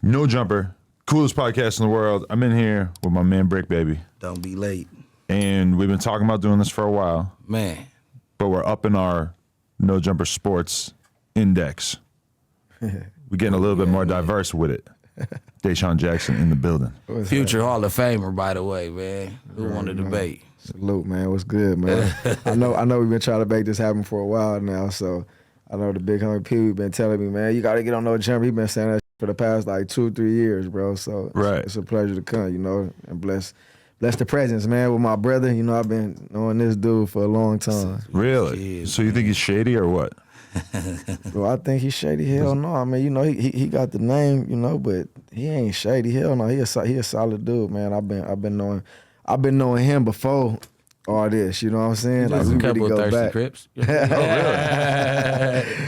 No Jumper, coolest podcast in the world. I'm in here with my man Bricc Baby. Don't be late. And we've been talking about doing this for a while. Man. But we're up in our No Jumper Sports index. We're getting a little bit more diverse with it. DeSean Jackson in the building. Future Hall of Famer, by the way, man. Who won the debate? Salute, man. What's good, man? I know we've been trying to make this happen for a while now, so I know the big homie P been telling me, man, you got to get on No Jumper. He been saying that for the past like 2-3 years, bro. So it's a pleasure to come, and bless the presence, man, with my brother. I've been knowing this dude for a long time. Really? So you think he's shady or what? Bro, I think he's shady. Hell no. I mean, he got the name, but he ain't shady. Hell no. He a solid dude, man. I've been knowing him before all this. You know what I'm saying? Like, we really go back. Crips. Oh,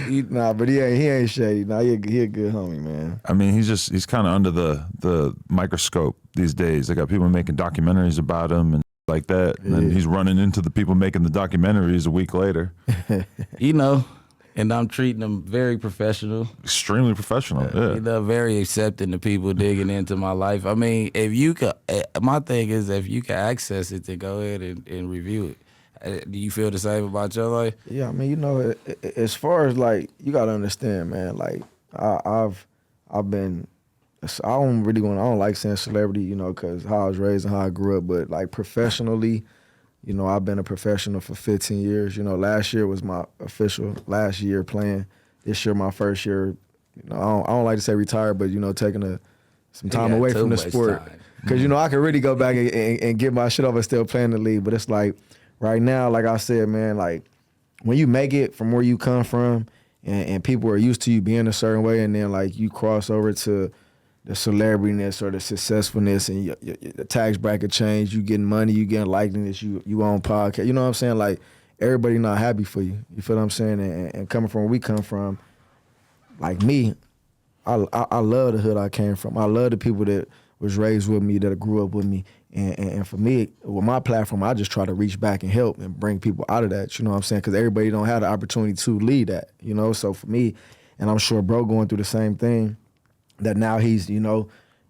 really? Nah, but he ain't shady. Nah, he a good homie, man. I mean, he's kind of under the microscope these days. They got people making documentaries about him and like that. And then he's running into the people making the documentaries a week later. And I'm treating them very professional. Extremely professional, yeah. Very accepting to people digging into my life. I mean, if you could, my thing is if you can access it, then go ahead and review it. Do you feel the same about your life? Yeah, I mean, as far as like, you gotta understand, man. Like, I've been, I don't like saying celebrity, because how I was raised and how I grew up, but like professionally. I've been a professional for 15 years. Last year was my official last year playing. This year, my first year. I don't like to say retired, but taking some time away from the sport. Because I could really go back and get my shit off and still play in the league. But it's like right now, like I said, man, like when you make it from where you come from, and people are used to you being a certain way, and then like you cross over to the celebrityness or the successfulness, and the tax bracket change, you getting money, you getting likeness, you on podcast. You know what I'm saying? Like, everybody not happy for you. You feel what I'm saying? And coming from where we come from, like me, I love the hood I came from. I love the people that was raised with me, that grew up with me. And for me, with my platform, I just try to reach back and help and bring people out of that. You know what I'm saying? Because everybody don't have the opportunity to lead that. So for me, and I'm sure bro going through the same thing, that now he's,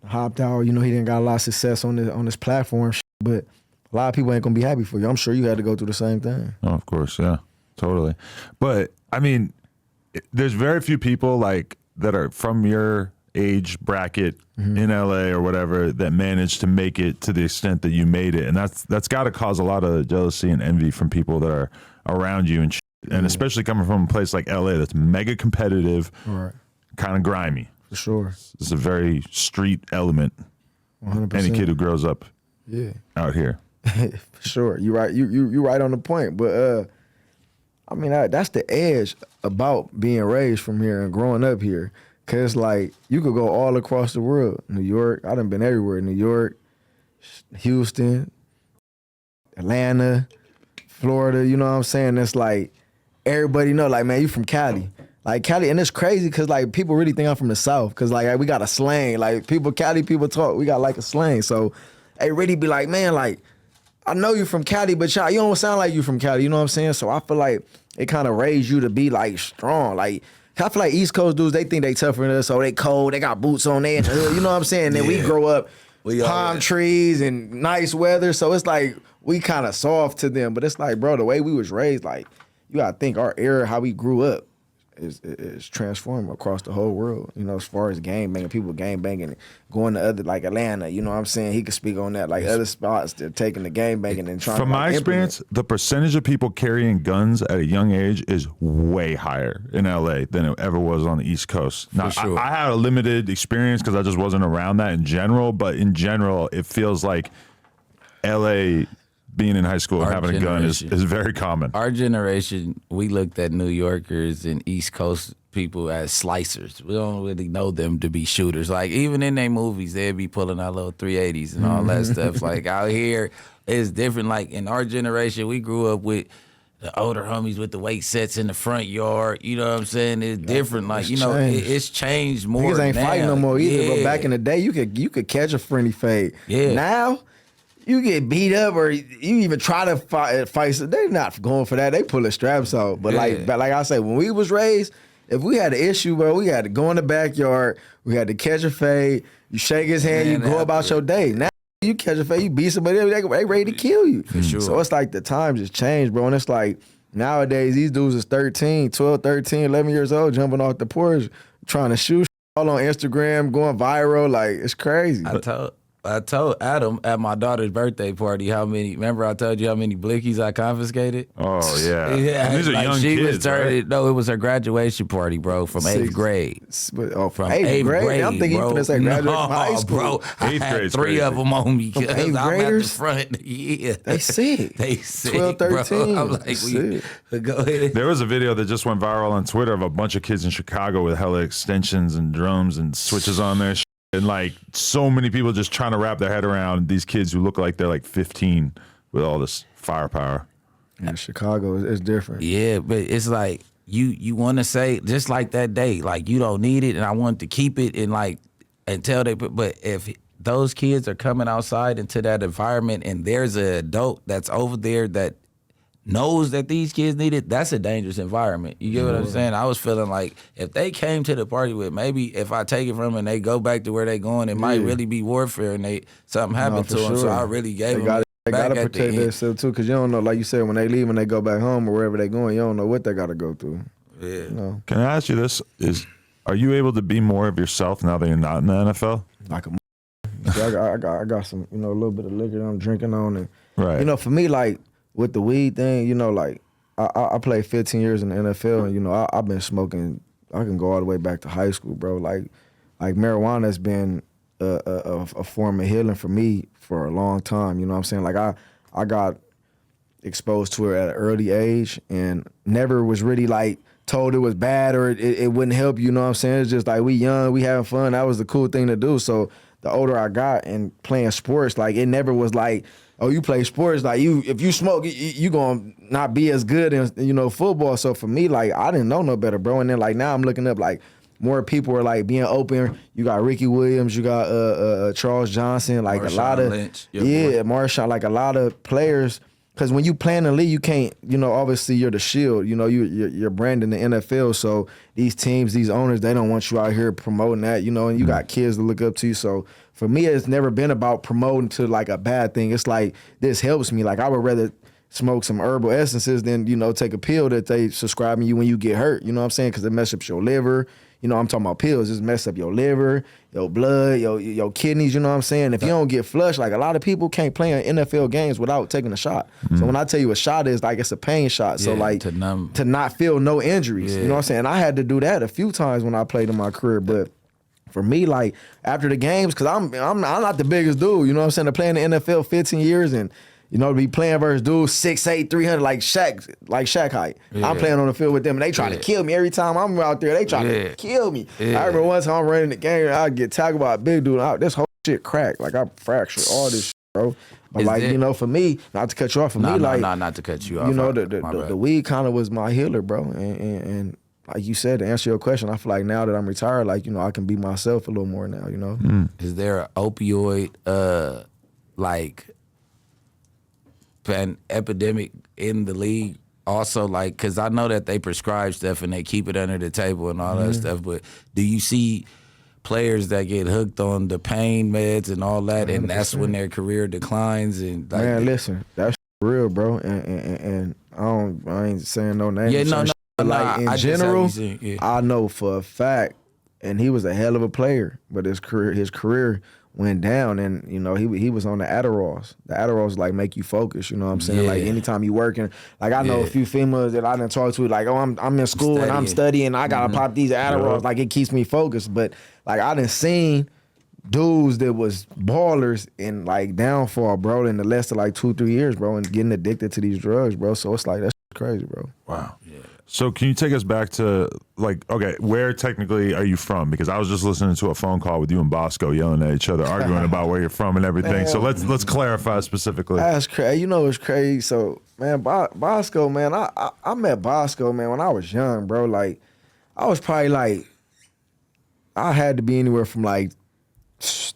hopped out, he didn't got a lot of success on this platform, but a lot of people ain't gonna be happy for you. I'm sure you had to go through the same thing. Oh, of course, yeah, totally. But I mean, there's very few people like that are from your age bracket in LA or whatever that managed to make it to the extent that you made it, and that's got to cause a lot of jealousy and envy from people that are around you and especially coming from a place like LA that's mega competitive, right, kind of grimy. For sure. It's a very street element. 100%. Any kid who grows up out here. For sure. You're right. You right on the point. But I mean, that's the edge about being raised from here and growing up here. Cause like you could go all across the world. New York, I done been everywhere. New York, Houston, Atlanta, Florida, you know what I'm saying? It's like everybody know, like, man, you from Cali. Like Cali, and it's crazy because like people really think I'm from the South because like we got a slang. Like Cali people talk, we got like a slang. So they really be like, man, like I know you from Cali, but y'all, you don't sound like you from Cali. You know what I'm saying? So I feel like it kind of raised you to be like strong. Like I feel like East Coast dudes, they think they tougher than us, so they cold, they got boots on there. You know what I'm saying? And then we grow up palm trees and nice weather, so it's like we kind of soft to them. But it's like, bro, the way we was raised, like you gotta think our era, how we grew up. Is transformed across the whole world, as far as gang banging, people gang banging, going to other, like Atlanta, you know what I'm saying? He could speak on that, like other spots, they're taking the gang banging and trying From to my experience, the percentage of people carrying guns at a young age is way higher in LA than it ever was on the East Coast. Now, sure. I had a limited experience because I just wasn't around that in general, but in general, it feels like LA being in high school and having a gun is very common. Our generation, we looked at New Yorkers and East Coast people as slicers. We don't really know them to be shooters. Like, even in their movies, they'd be pulling out little 380s and all that stuff. Like, out here, it's different. Like, in our generation, we grew up with the older homies with the weight sets in the front yard. You know what I'm saying? It's different. Like, it's changed more. Niggas ain't now. fighting no more either. But back in the day, you could catch a friendly fade. Yeah. Now, you get beat up or you even try to fight. They're not going for that. They pull the straps out. But like I say, when we was raised, if we had an issue, bro, we had to go in the backyard. We had to catch a fade. You shake his hand, you go about your day. Now you catch a fade, you beat somebody, they ready to kill you. For sure. So it's like the times just changed, bro. And it's like nowadays these dudes is 13, 12, 13, 11 years old, jumping off the porch, trying to shoot all on Instagram, going viral. Like, it's crazy. I told Adam at my daughter's birthday party remember I told you how many blickies I confiscated? Oh, yeah. Yeah, These are like young she kids, was turning, right? No, it was her graduation party, bro, from 8th grade. Oh, From eighth grade? I'm thinking bro. you finna say graduate from high No, school. bro. I Eighth had grade's 3 crazy. of them on me because eighth I'm at the graders? front. Yeah. They sick. They sick, 12, 13. bro. I'm like, Sick. go ahead. There was a video that just went viral on Twitter of a bunch of kids in Chicago with hella extensions and drums and switches on their shit. And like so many people just trying to wrap their head around these kids who look like they're like 15 with all this firepower. Yeah, Chicago is different. Yeah, but it's like you want to say just like that day, like you don't need it, and I want to keep it and tell they. But if those kids are coming outside into that environment, and there's an adult that's over there that knows that these kids need it, that's a dangerous environment. You get what I'm saying? I was feeling like if they came to the party with, maybe if I take it from them and they go back to where they going, it might really be warfare and something happened to them. sure. So I really gave them. They gotta protect themselves too, because you don't know, like you said, when they leave and they go back home or wherever they going, you don't know what they gotta go through. Yeah. You know? Can I ask you this? Are you able to be more of yourself now that you're not in the NFL? Like I got some, a little bit of liquor that I'm drinking on, and Right. for me, like with the weed thing, like I played 15 years in the NFL, and I've been smoking. I can go all the way back to high school, bro. Like marijuana has been a form of healing for me for a long time. You know what I'm saying? Like I got exposed to it at an early age and never was really like told it was bad or it wouldn't help. You know what I'm saying? It's just like we young, we having fun. That was the cool thing to do. So the older I got and playing sports, like it never was like, oh, you play sports, like if you smoke, you gonna not be as good in football. So for me, like I didn't know no better, bro. And then like now I'm looking up like more people are like being open. You got Ricky Williams, you got Charles Johnson, like Marshawn a lot of Lynch, Marshawn, like a lot of players. Because when you play in the league, you can't, obviously you're the shield. You're branding the NFL. So these teams, these owners, they don't want you out here promoting that, and you got kids to look up to. So for me, it's never been about promoting to like a bad thing. It's like, this helps me. Like I would rather smoke some herbal essences than, take a pill that they subscribing you when you get hurt. You know what I'm saying? Because it messes up your liver. I'm talking about pills. Just mess up your liver, your blood, your kidneys. You know what I'm saying? If you don't get flushed, like a lot of people can't play in NFL games without taking a shot. So when I tell you a shot is like it's a pain shot. So like to numb. to not feel no injuries. You know what I'm saying? I had to do that a few times when I played in my career, but for me, like after the games, because I'm not the biggest dude. You know what I'm saying? To play in the NFL 15 years and to be playing versus dudes 6'8", 300, like Shaq height. Yeah. I'm playing on the field with them, and they try to kill me every time I'm out there. They try to kill me. Yeah. I remember one time I'm running the game, I get tackled by a big dude. This whole shit cracked. Like I fractured all this shit, bro. But for me, not to cut you off, not to cut you off. The weed kind of was my healer, bro. And like you said, to answer your question, I feel like now that I'm retired, like I can be myself a little more now. Is there an opioid an epidemic in the league also, like, because I know that they prescribe stuff and they keep it under the table and all that stuff, but do you see players that get hooked on the pain meds and all that 100%. And that's when their career declines? And like, man, listen, that's real, bro, and I ain't saying no names. In general, I know for a fact, and he was a hell of a player, but his career went down, and he was on the Adderalls. The Adderalls like make you focus. You know what I'm saying? Like anytime you working, like I know a few females that I done talked to, like, oh, I'm in school and I'm studying. I gotta pop these Adderalls. Like it keeps me focused. But like I done seen dudes that was ballers in like downfall, bro, in the less than like 2-3 years, bro, and getting addicted to these drugs, bro. So it's like that's crazy, bro. Wow. Yeah. So can you take us back to like, okay, where technically are you from? Because I was just listening to a phone call with you and Bosco yelling at each other, arguing about where you're from and everything. Man, so let's clarify specifically. That's crazy. It's crazy. So man, Bosco, man, I met Bosco, man, when I was young, bro. Like I was probably like, I had to be anywhere from like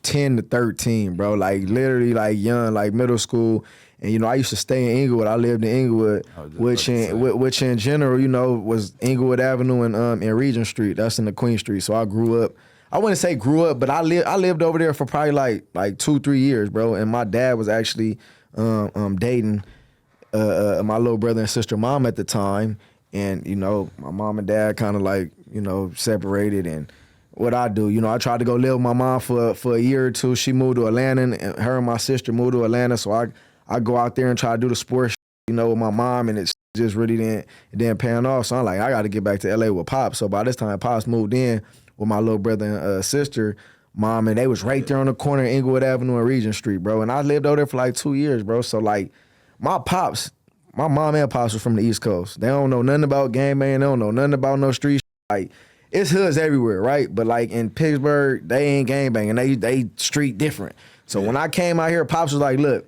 10 to 13, bro. Like literally like young, like middle school. And I used to stay in Inglewood. I lived in Inglewood, which in general, was Inglewood Avenue and Regent Street. That's in the Queen Street. So I grew up. I wouldn't say grew up, but I lived over there for probably like 2-3 years, bro. And my dad was actually dating my little brother and sister mom at the time. And, my mom and dad kind of like, separated. And what I do, I tried to go live with my mom for a year or two. She moved to Atlanta, and her and my sister moved to Atlanta. So I go out there and try to do the sports, with my mom, and it just really didn't pan off. So I'm like, I got to get back to LA with Pops. So by this time, Pops moved in with my little brother and sister, mom, and they was right there on the corner of Inglewood Avenue and Regent Street, bro. And I lived over there for like 2 years, bro. So like, my mom and pops was from the East Coast. They don't know nothing about gang banging. They don't know nothing about no street shit. Like, it's hoods everywhere, right? But like in Pittsburgh, they ain't gang banging. They street different. So when I came out here, Pops was like, look,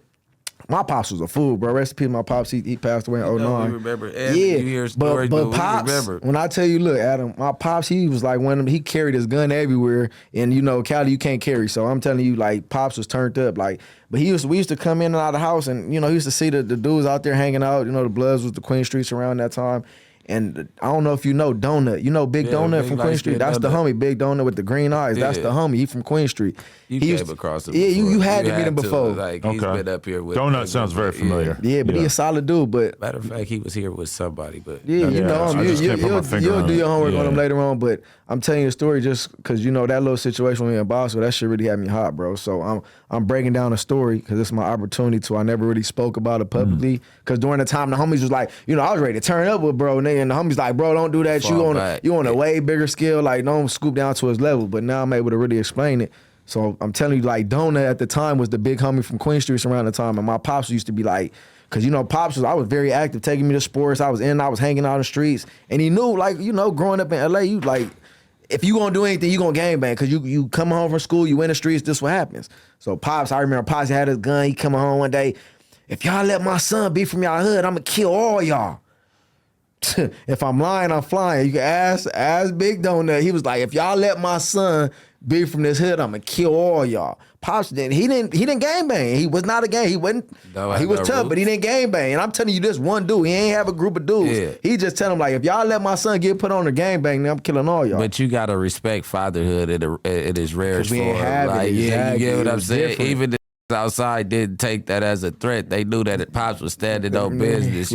my pops was a fool, bro. Rest in peace, my pops. He passed away in 2009. We remember every year stories, but Pops, when I tell you, look, Adam, my pops, he was like one of them. He carried his gun everywhere, and Cali, you can't carry. So I'm telling you, like, Pops was turned up, like. But we used to come in and out of the house, and he used to see the dudes out there hanging out. The Bloods was the Queen Streets around that time. And I don't know if you know Donut. Big Donut from Queen Street. That's the homie, Big Donut with the green eyes. That's the homie. He from Queen Street. You came across him. Yeah, you had to meet him before. Like, he's been up here with Donut sounds very familiar. Yeah, but he a solid dude. But matter of fact, he was here with somebody. But you know him. You'll do your homework on him later on. But I'm telling you a story just because that little situation with me in Boston, that shit really had me hot, bro. So I'm breaking down a story because it's my opportunity to. I never really spoke about it publicly because during the time the homies was like, I was ready to turn up with bro, and the homies like, bro, don't do that. You on a way bigger scale. Like, don't scoop down to his level. But now I'm able to really explain it. So I'm telling you, like, Donut at the time was the big homie from Queen Street around the time, and my pops used to be like, because Pops I was very active, taking me to sports. I was hanging out in the streets, and he knew, like, growing up in LA, you like, if you gonna do anything, you gonna gang bang, because you come home from school, you in the streets, this what happens. So Pops, I remember Pops had his gun. He coming home one day, if y'all let my son be from y'all hood, I'm gonna kill all y'all. If I'm lying, I'm flying. You can ask Big Donut. He was like, if y'all let my son be from this hood, I'm gonna kill all y'all. Pops didn't gang bang. He was not a gang. He wasn't. He was tough, but he didn't gang bang. And I'm telling you, this one dude, he ain't have a group of dudes. Yeah. He just tell him like, if y'all let my son get put on a gang bang, then I'm killing all y'all. But you gotta respect fatherhood at its rarest form. We ain't have it. Exactly. Yeah, you get what I'm saying. Different. Even the outside didn't take that as a threat. They knew that Pops was standing on business.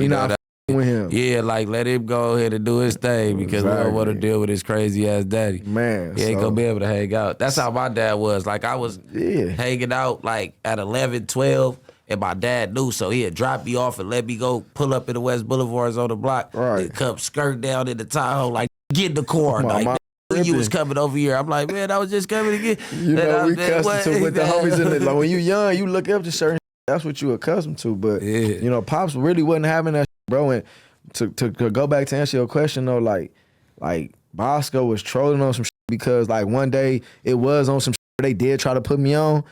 With him. Yeah, like, let him go ahead and do his thing because we don't want to deal with his crazy ass daddy. Man, he ain't gonna be able to hang out. That's how my dad was. Like, I was hanging out like at 11, 12, and my dad knew, so he'd drop me off and let me go pull up in the West Boulevards on the block. Right. And come skirt down in the Tahoe, like, get in the car. Like, you was coming over here. I'm like, man, I was just coming to get. We accustomed to with the homies in it. Like, when you young, you look up to certain. That's what you accustomed to. But Pops really wasn't having that. Bro, and to go back to answer your question though, like Bosco was trolling on some shit because like one day it was on some shit they did try to put me on.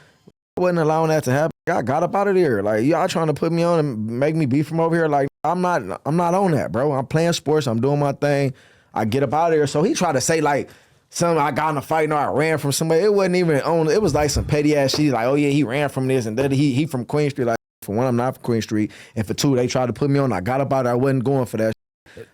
I wasn't allowing that to happen. I got up out of there. Like, y'all trying to put me on and make me be from over here. Like, I'm not on that, bro. I'm playing sports. I'm doing my thing. I get up out of there. So he tried to say like I got in a fight and I ran from somebody. It wasn't even on. It was like some petty ass shit. Like, oh yeah, he ran from this and that. He from Queen Street. Like, for one, I'm not from Queen Street, and for two, they tried to put me on. I got up out. I wasn't going for that.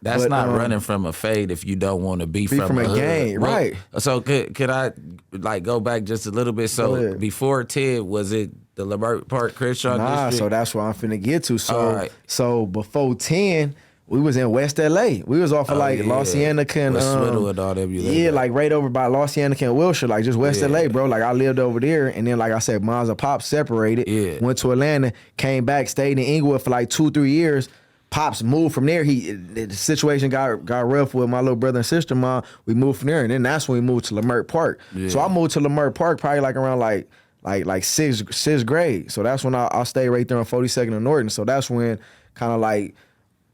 That's not running from a fade if you don't want to be from a gang, right? So could I like go back just a little bit? So before 10, was it the Lamert Park Crenshaw district? So that's what I'm finna get to. So before 10. We was in West LA. We was off of Los Angeles and Swiddle and all them. Like right over by Los Angeles and Wilshire, like just West LA, bro. Like I lived over there, and then like I said, Mons and Pops separated. Yeah. Went to Atlanta, came back, stayed in Inglewood for like 2-3 years. Pops moved from there. The situation got rough with my little brother and sister. Mom, we moved from there, and then that's when we moved to Lamert Park. Yeah. So I moved to Lamert Park probably like around like sixth grade. So that's when I stayed right there on 42nd and Norton. So that's when kind of like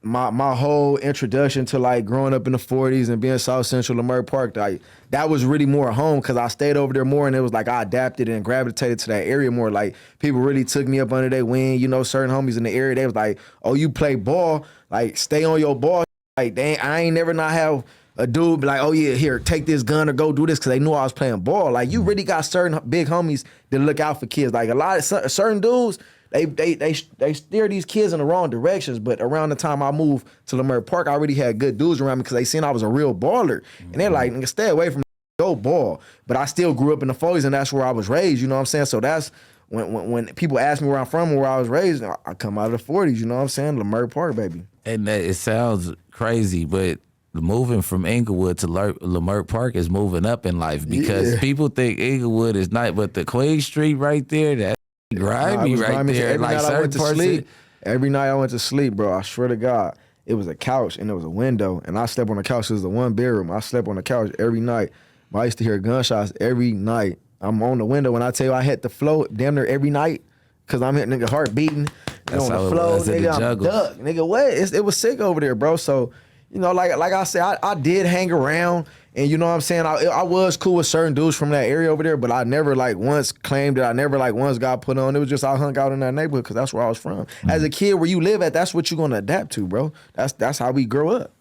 my whole introduction to like growing up in the 40s and being South Central Lamert Park, like that was really more home because I stayed over there more, and it was like I adapted and gravitated to that area more. Like people really took me up under their wing. Certain homies in the area, they was like, oh, you play ball, like stay on your ball. Like I ain't never not have a dude be like, oh yeah, here, take this gun or go do this, because they knew I was playing ball. Like you really got certain big homies that look out for kids. Like a lot of certain dudes, they steer these kids in the wrong directions. But around the time I moved to Leimert Park, I already had good dudes around me because they seen I was a real baller. And they're like, nigga, stay away from go ball. But I still grew up in the 40s, and that's where I was raised, you know what I'm saying? So that's when people ask me where I'm from and where I was raised, I come out of the 40s, you know what I'm saying? Leimert Park, baby. And that, it sounds crazy, but moving from Inglewood to Leimert Park is moving up in life because people think Inglewood is nice, but the Queen Street right there, that grimy right there. Every like night I went to certain sleep. Every night I went to sleep, bro. I swear to God, it was a couch and there was a window, and I slept on the couch. It was a one bedroom. I slept on the couch every night. I used to hear gunshots every night. I'm on the window when I tell you I hit the floor damn near every night because I'm hitting nigga heart beating. That's on the floor, nigga. I'm duck, nigga. What? It was sick over there, bro. So. You know, like I said, I did hang around, and you know what I'm saying? I was cool with certain dudes from that area over there, but I never like once claimed that I never like once got put on. It was just I hung out in that neighborhood because that's where I was from. As a kid, where you live at, that's what you're gonna adapt to, bro. That's how we grow up.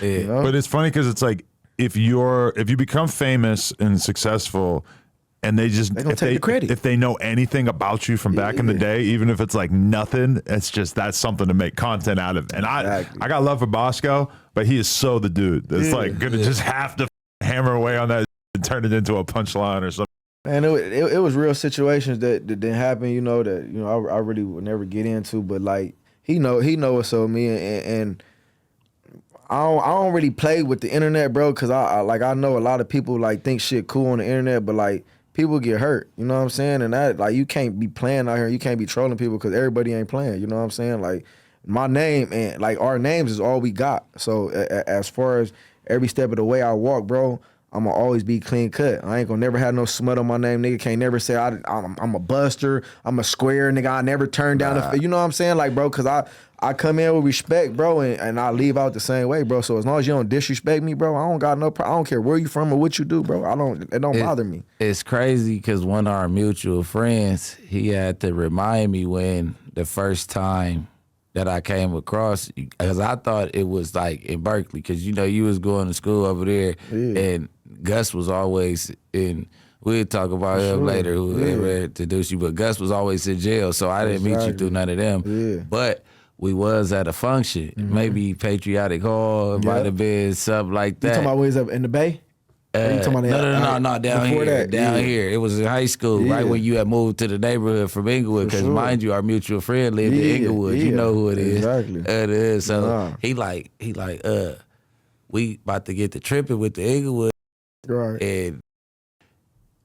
Yeah. You know? But it's funny because it's like if you become famous and successful, and they gonna take the credit. If they know anything about you from back in the day, even if it's like nothing, it's just that's something to make content out of. And Exactly. I got love for Bosco, but he is so the dude that's like gonna just have to hammer away on that and turn it into a punchline or something. And it was real situations that didn't happen, you know, that you know I really would never get into, but like he know what's up with me, and I don't really play with the internet, bro, because I know a lot of people like think shit cool on the internet, but like people get hurt, you know what I'm saying? And that like you can't be playing out here, you can't be trolling people because everybody ain't playing, you know what I'm saying? Like my name and like our names is all we got. So as far as every step of the way I walk, bro, I'ma always be clean cut. I ain't gonna never have no smut on my name, nigga. Can't never say I'm a buster, I'm a square, nigga. I never turn down the, you know what I'm saying? Like, bro, cause I come in with respect, bro, and I leave out the same way, bro. So as long as you don't disrespect me, bro, I don't got no problem. I don't care where you from or what you do, bro. It don't bother me. It's crazy because one of our mutual friends, he had to remind me when the first time that I came across, because I thought it was like in Berkeley, because you know you was going to school over there, and Gus was always in. We'll talk about him later, whoever introduced you, but Gus was always in jail, so I didn't meet you through none of them. Yeah. But we was at a function, maybe Patriotic Hall, it might have been something like that. You talking about when he was up in the Bay? You talking about No, down here. Here. It was in high school, right when you had moved to the neighborhood from Inglewood, because mind you, our mutual friend lived in Inglewood. You know who it is. Exactly. It is. So he like, we about to get to tripping with the Inglewood. Right. And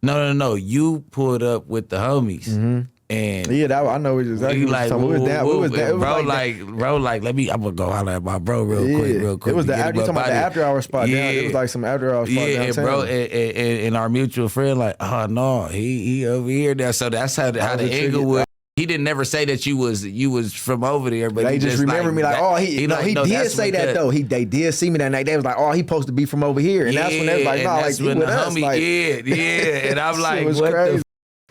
no. You pulled up with the homies. And that I know exactly what you're talking about. We was down. Bro, let me. I'm gonna go holler at my bro real quick. It was you talking about the after hour spot. Yeah, it was like some after hour spot. Yeah, downtown. bro, and our mutual friend like, oh no, he over here now. So that's how the Inglewood. He didn't never say that you was from over there, but they he just remember me like, oh, he did say that though. They did see me that night. They was like, oh, he supposed to be from over here, and that's when they was like, no, like he with us, like and I'm like, what the.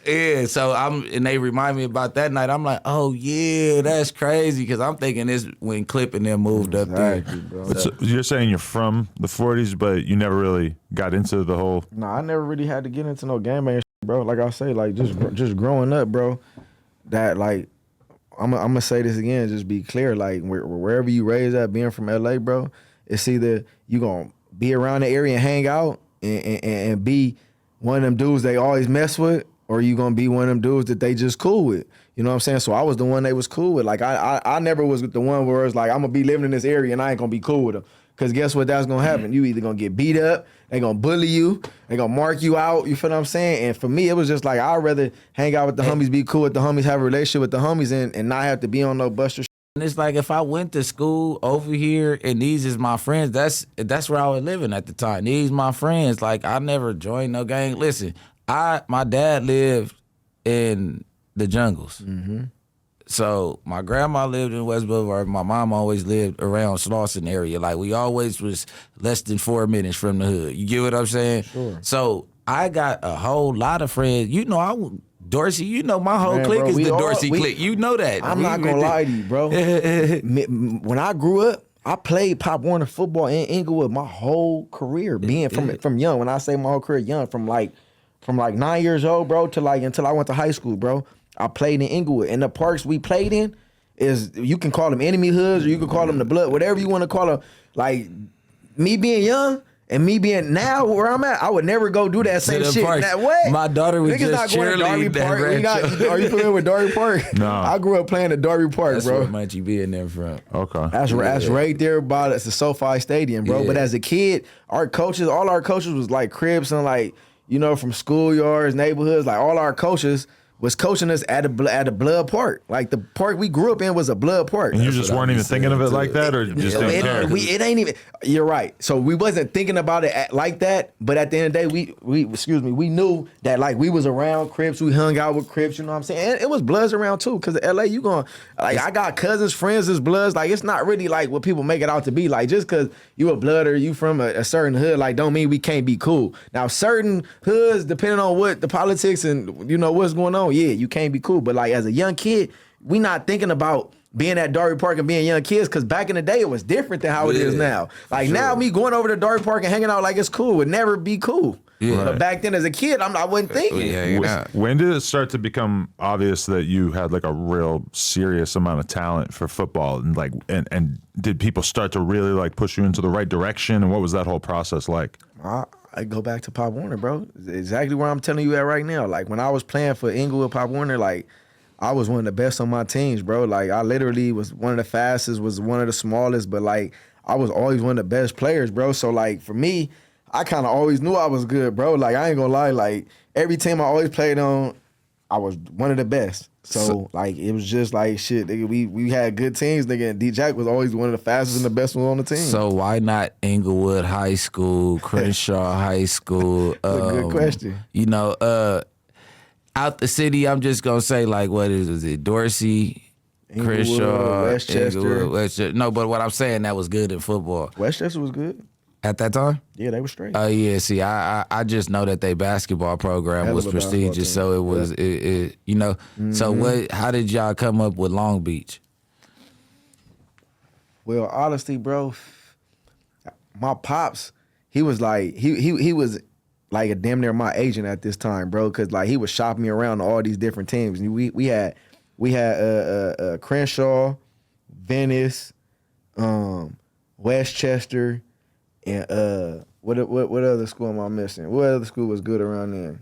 Yeah, so and they remind me about that night. I'm like, oh yeah, that's crazy, because I'm thinking this when Clip and them moved up there. Bro. So you're saying you're from the 40s, but you never really got into the whole. No, I never really had to get into no gangbang shit, bro. Like I say, like just growing up, bro. That like, I'm gonna say this again, just be clear. Like wherever you raised at, being from LA, bro, it's either you gonna be around the area and hang out and be one of them dudes they always mess with, or you gonna be one of them dudes that they just cool with. You know what I'm saying? So I was the one they was cool with. Like I never was the one where it's like I'm gonna be living in this area and I ain't gonna be cool with them. Cause guess what that's gonna happen? You either gonna get beat up, they gonna bully you, they gonna mark you out, you feel what I'm saying? And for me, it was just like I'd rather hang out with the homies, be cool with the homies, have a relationship with the homies, and not have to be on no buster shit. And it's like if I went to school over here and these is my friends, that's where I was living at the time. These my friends. Like I never joined no gang. Listen, my dad lived in the jungles. So my grandma lived in West Boulevard. My mom always lived around Slauson area. Like we always was less than 4 minutes from the hood. You get what I'm saying? Sure. So I got a whole lot of friends. You know, Dorsey, you know my whole clique is the Dorsey clique. You know that. I'm not gonna lie to you, bro. When I grew up, I played Pop Warner football in Inglewood my whole career, being from young. When I say my whole career, young, from like 9 years old, bro, to like until I went to high school, bro. I played in Inglewood, and the parks we played in is, you can call them enemy hoods or you can call them the blood, whatever you want to call them. Like, me being young and me being now where I'm at, I would never go do that same shit in that way. My daughter was Niggas just not going to Darby Park. Are you familiar with Darby Park? No. I grew up playing at Darby Park, That's bro. where Munchie B in there from. Okay. That's right there by the SoFi Stadium, bro. Yeah. But as a kid, all our coaches was like Crips and like, you know, from schoolyards, neighborhoods, like all our coaches was coaching us at a blood park. Like the park we grew up in was a blood park. And you just weren't even thinking of it like that, or just didn't care? It ain't even. You're right. So we wasn't thinking about it like that. But at the end of the day, we knew that like we was around Crips. We hung out with Crips. You know what I'm saying? And it was Bloods around too. Cause LA, you going like I got cousins, friends as Bloods. Like it's not really like what people make it out to be. Like just cause you a Blood or you from a certain hood, like don't mean we can't be cool. Now certain hoods, depending on what the politics and you know what's going on, yeah, you can't be cool. But like as a young kid, we not thinking about being at Darby Park and being young kids, because back in the day it was different than how it is now. Like now me going over to Darby Park and hanging out like it's cool would never be cool. Yeah. But back then as a kid, I wasn't thinking. When did it start to become obvious that you had like a real serious amount of talent for football, and like and did people start to really like push you into the right direction, and what was that whole process like? I go back to Pop Warner, bro. Exactly where I'm telling you at right now. Like when I was playing for Inglewood Pop Warner, like I was one of the best on my teams, bro. Like I literally was one of the fastest, was one of the smallest, but like I was always one of the best players, bro. So like for me, I kind of always knew I was good, bro. Like I ain't gonna lie, like every team I always played on, I was one of the best. So like it was just like shit, nigga, we had good teams, nigga, and D-Jack was always one of the fastest and the best ones on the team. So why not Inglewood High School, Crenshaw High School? That's a good question. You know, out the city, I'm just gonna say like, what is it? Dorsey, Inglewood, Crenshaw, Westchester. Inglewood, Westchester. No, but what I'm saying, that was good in football Westchester was good. at that time. Yeah, they were straight. Oh yeah, see, I just know that their basketball program Hell was of a basketball prestigious, team. so it was, it you know. So what? How did y'all come up with Long Beach? Well, honestly, bro, my pops, he was like he was like a damn near my agent at this time, bro, because like he was shopping me around to all these different teams. And we had Crenshaw, Venice, Westchester, and what other school am I missing? What other school was good around there?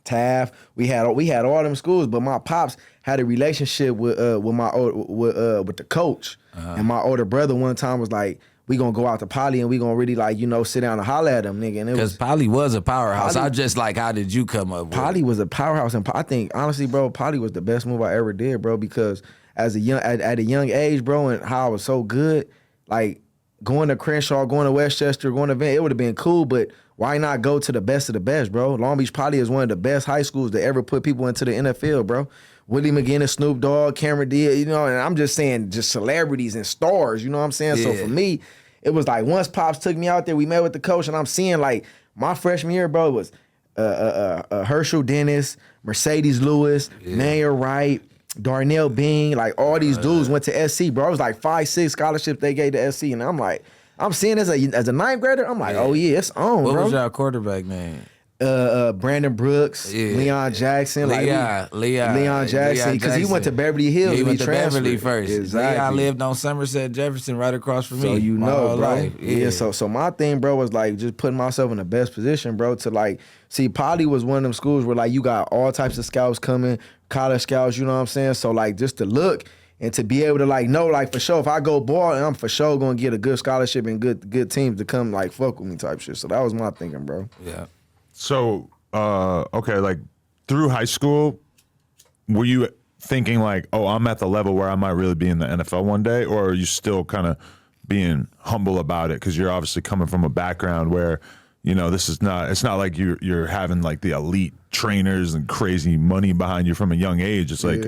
Taft. We had all them schools, but my pops had a relationship with the coach, and my older brother one time was like, we gonna go out to Poly and we gonna really like, you know, sit down and holler at them, nigga. And Because Poly was a powerhouse. I just like, how did you come up with Poly was a powerhouse, and I think honestly, bro, Poly was the best move I ever did, bro. Because as a young age, bro, and how I was so good, like going to Crenshaw, going to Westchester, going to Van, it would have been cool, but why not go to the best of the best, bro? Long Beach Poly is one of the best high schools to ever put people into the NFL, bro. Willie McGinnis, Snoop Dogg, Cameron Diaz, you know, and I'm just saying just celebrities and stars, you know what I'm saying? Yeah. So for me, it was like once Pops took me out there, we met with the coach, and I'm seeing like my freshman year, bro, was Herschel Dennis, Mercedes Lewis, Mayor Wright, Darnell Bean, like all these dudes went to SC, bro. It was like 5-6 scholarships they gave to SC, and I'm like, I'm seeing as a ninth grader, I'm like, oh yeah, it's on, What bro. was y'all quarterback name? Brandon Brooks, Yeah. Leon Jackson, Leon Jackson, because he went to Beverly Hills. Yeah, he and went to transferred. Beverly first. Exactly. Leon lived on Somerset Jefferson, right across from me. So you my know, whole bro. life. Yeah. So my thing, bro, was like just putting myself in the best position, bro, to like see Poly was one of them schools where like you got all types of scouts coming, college scouts, you know what I'm saying? So like just to look and to be able to like know like for sure if I go ball, I'm for sure gonna get a good scholarship and good teams to come like fuck with me type shit. So that was my thinking, bro. Yeah. So, okay, like through high school, were you thinking like, oh, I'm at the level where I might really be in the NFL one day, or are you still kind of being humble about it because you're obviously coming from a background where, you know, it's not like you're having like the elite trainers and crazy money behind you from a young age. It's like,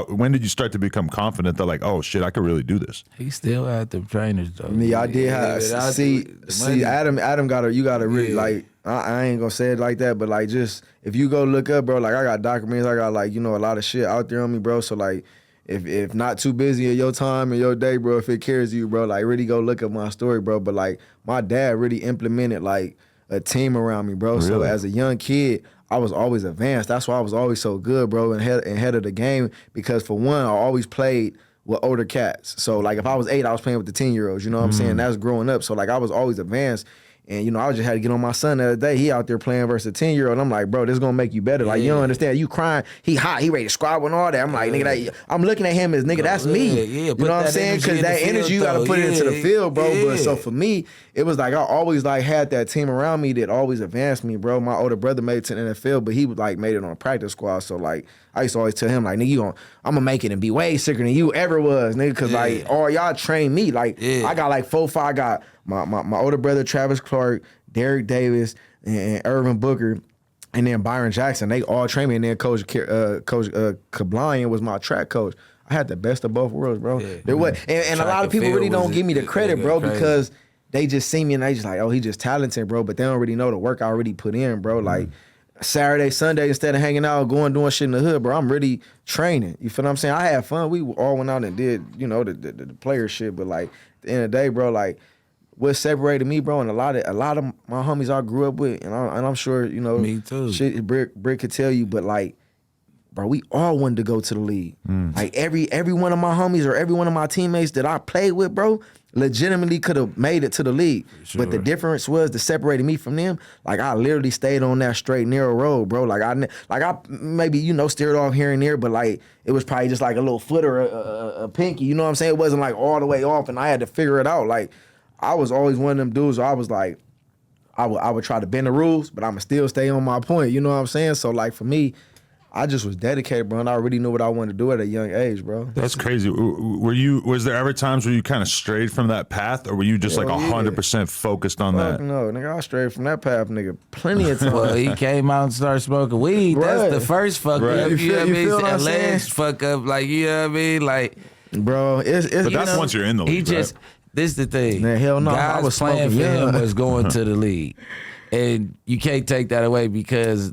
when did you start to become confident that like, oh shit, I could really do this? He still had them trainers though. Me, I did have see Adam you gotta really like I ain't gonna say it like that, but like just if you go look up, bro, like I got documentaries, I got like, you know, a lot of shit out there on me, bro. So like if not too busy in your time and your day, bro, if it cares you, bro, like really go look up my story, bro. But like my dad really implemented like a team around me, bro. Really? So as a young kid, I was always advanced. That's why I was always so good, bro, and head of the game. Because for one, I always played with older cats. So like if I was 8, I was playing with the 10-year-olds. You know what I'm saying? That's growing up. So like I was always advanced. And, you know, I just had to get on my son the other day. He out there playing versus a 10-year-old. I'm like, bro, this is going to make you better. Like, you don't understand. You crying. He hot. He ready to squabble and all that. I'm like, nigga, I'm looking at him as, nigga, that's me. You know what I'm saying? Because that energy, you got to put it into the field, bro. But so for me, it was like I always like had that team around me that always advanced me, bro. My older brother made it to the NFL, but he was like made it on a practice squad. So, like, I used to always tell him, like, nigga, I'm going to make it and be way sicker than you ever was, nigga. Because, like, all y'all trained me. Like, I got like 4, 5. I got my older brother, Travis Clark, Derek Davis, and Irvin Booker, and then Byron Jackson. They all trained me. And then Coach Kablian was my track coach. I had the best of both worlds, bro. Yeah. There was, and a lot of people really don't give me the credit, bro, because they just see me and they just like, oh, he just talented, bro. But they don't really know the work I already put in, bro. Like Saturday, Sunday, instead of hanging out, doing shit in the hood, bro, I'm really training. You feel what I'm saying? I had fun. We all went out and did, you know, the player shit. But like at the end of the day, bro, like, what separated me, bro, and a lot of my homies I grew up with, and I'm sure, you know, me too. Shit, Bricc could tell you, but like, bro, we all wanted to go to the league. Like every one of my homies or every one of my teammates that I played with, bro, legitimately could have made it to the league. Sure. But the difference was that separated me from them. Like I literally stayed on that straight narrow road, bro. Like I maybe, you know, steered off here and there, but like it was probably just like a little foot or a pinky. You know what I'm saying? It wasn't like all the way off, and I had to figure it out. Like I was always one of them dudes where I was like, I would try to bend the rules, but I'ma still stay on my point. You know what I'm saying? So like for me, I just was dedicated, bro, and I already knew what I wanted to do at a young age, bro. That's crazy. Was there ever times where you kind of strayed from that path, or were you just like 100% focused on that? No, nigga, I strayed from that path, nigga, plenty of times. Well, he came out and started smoking weed. Right. That's the first fuck up. You know what I mean? Alleged fuck up, like, you know what I mean? Like, bro, it's but that's once you're in the league, right? This is the thing. Man, hell no, Guys I was playing for him young. was going to the league. And you can't take that away because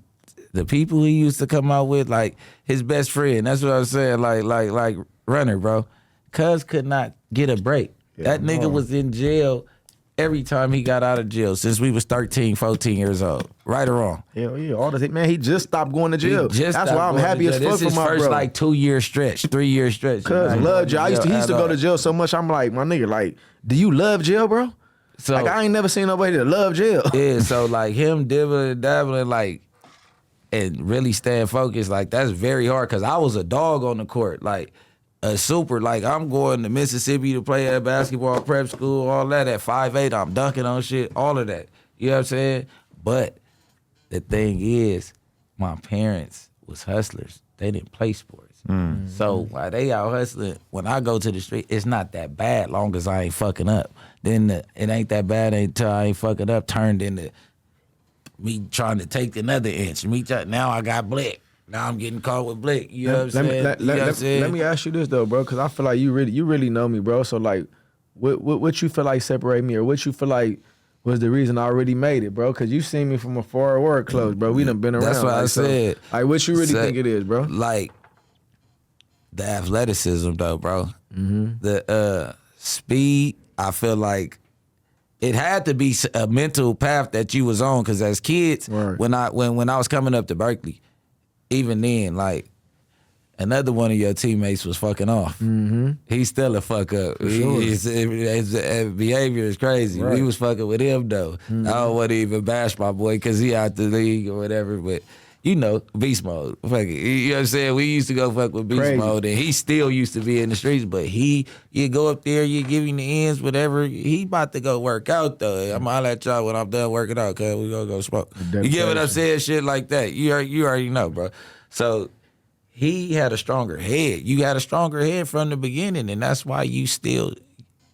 the people he used to come out with, like his best friend, that's what I was saying, like Runner, bro. Cuz could not get a break. Yeah, that nigga was in jail every time he got out of jail since we was 13, 14 years old. Right or wrong? Hell yeah. All the man, he just stopped going to jail. That's why I'm happy as fuck for my bro. This is first like 2-year stretch, 3-year stretch. Cuz love jail. He used to go to jail so much, I'm like, my nigga, like, do you love jail, bro? So, like, I ain't never seen nobody that love jail. Yeah, so like him dibbling, dabbling, like, and really staying focused, like that's very hard because I was a dog on the court, like a super, like I'm going to Mississippi to play at basketball, prep school, all that at 5'8", I'm dunking on shit, all of that. You know what I'm saying? But the thing is, my parents was hustlers. They didn't play sports. So while they out hustling, when I go to the street, it's not that bad long as I ain't fucking up. Then it ain't that bad until I ain't fucking up, turned into me trying to take another inch. Now I got Blick. Now I'm getting caught with Blick. You know what I'm saying? Let me ask you this though, bro, because I feel like you really know me, bro. So like, what you feel like separate me, or what you feel like was the reason I already made it, bro? Because you seen me from afar or close, bro. We done been around. That's what I said. So, like, what you really think it is, bro? Like the athleticism, though, bro. The speed. I feel like it had to be a mental path that you was on, because as kids, right, when I was coming up to Berkeley, even then, like, another one of your teammates was fucking off. He's still a fuck up. Sure. His behavior is crazy. Right. We was fucking with him, though. I don't want to even bash my boy because he out the league or whatever, but you know, beast mode. Fuck it. You know what I'm saying? We used to go fuck with beast mode, and he still used to be in the streets, but you go up there, you give him the ends, whatever. He about to go work out, though. I'm going to holler at y'all when I'm done working out, because we going to go smoke. You get what I'm saying? Shit like that. You already know, bro. So he had a stronger head. You had a stronger head from the beginning, and that's why you still,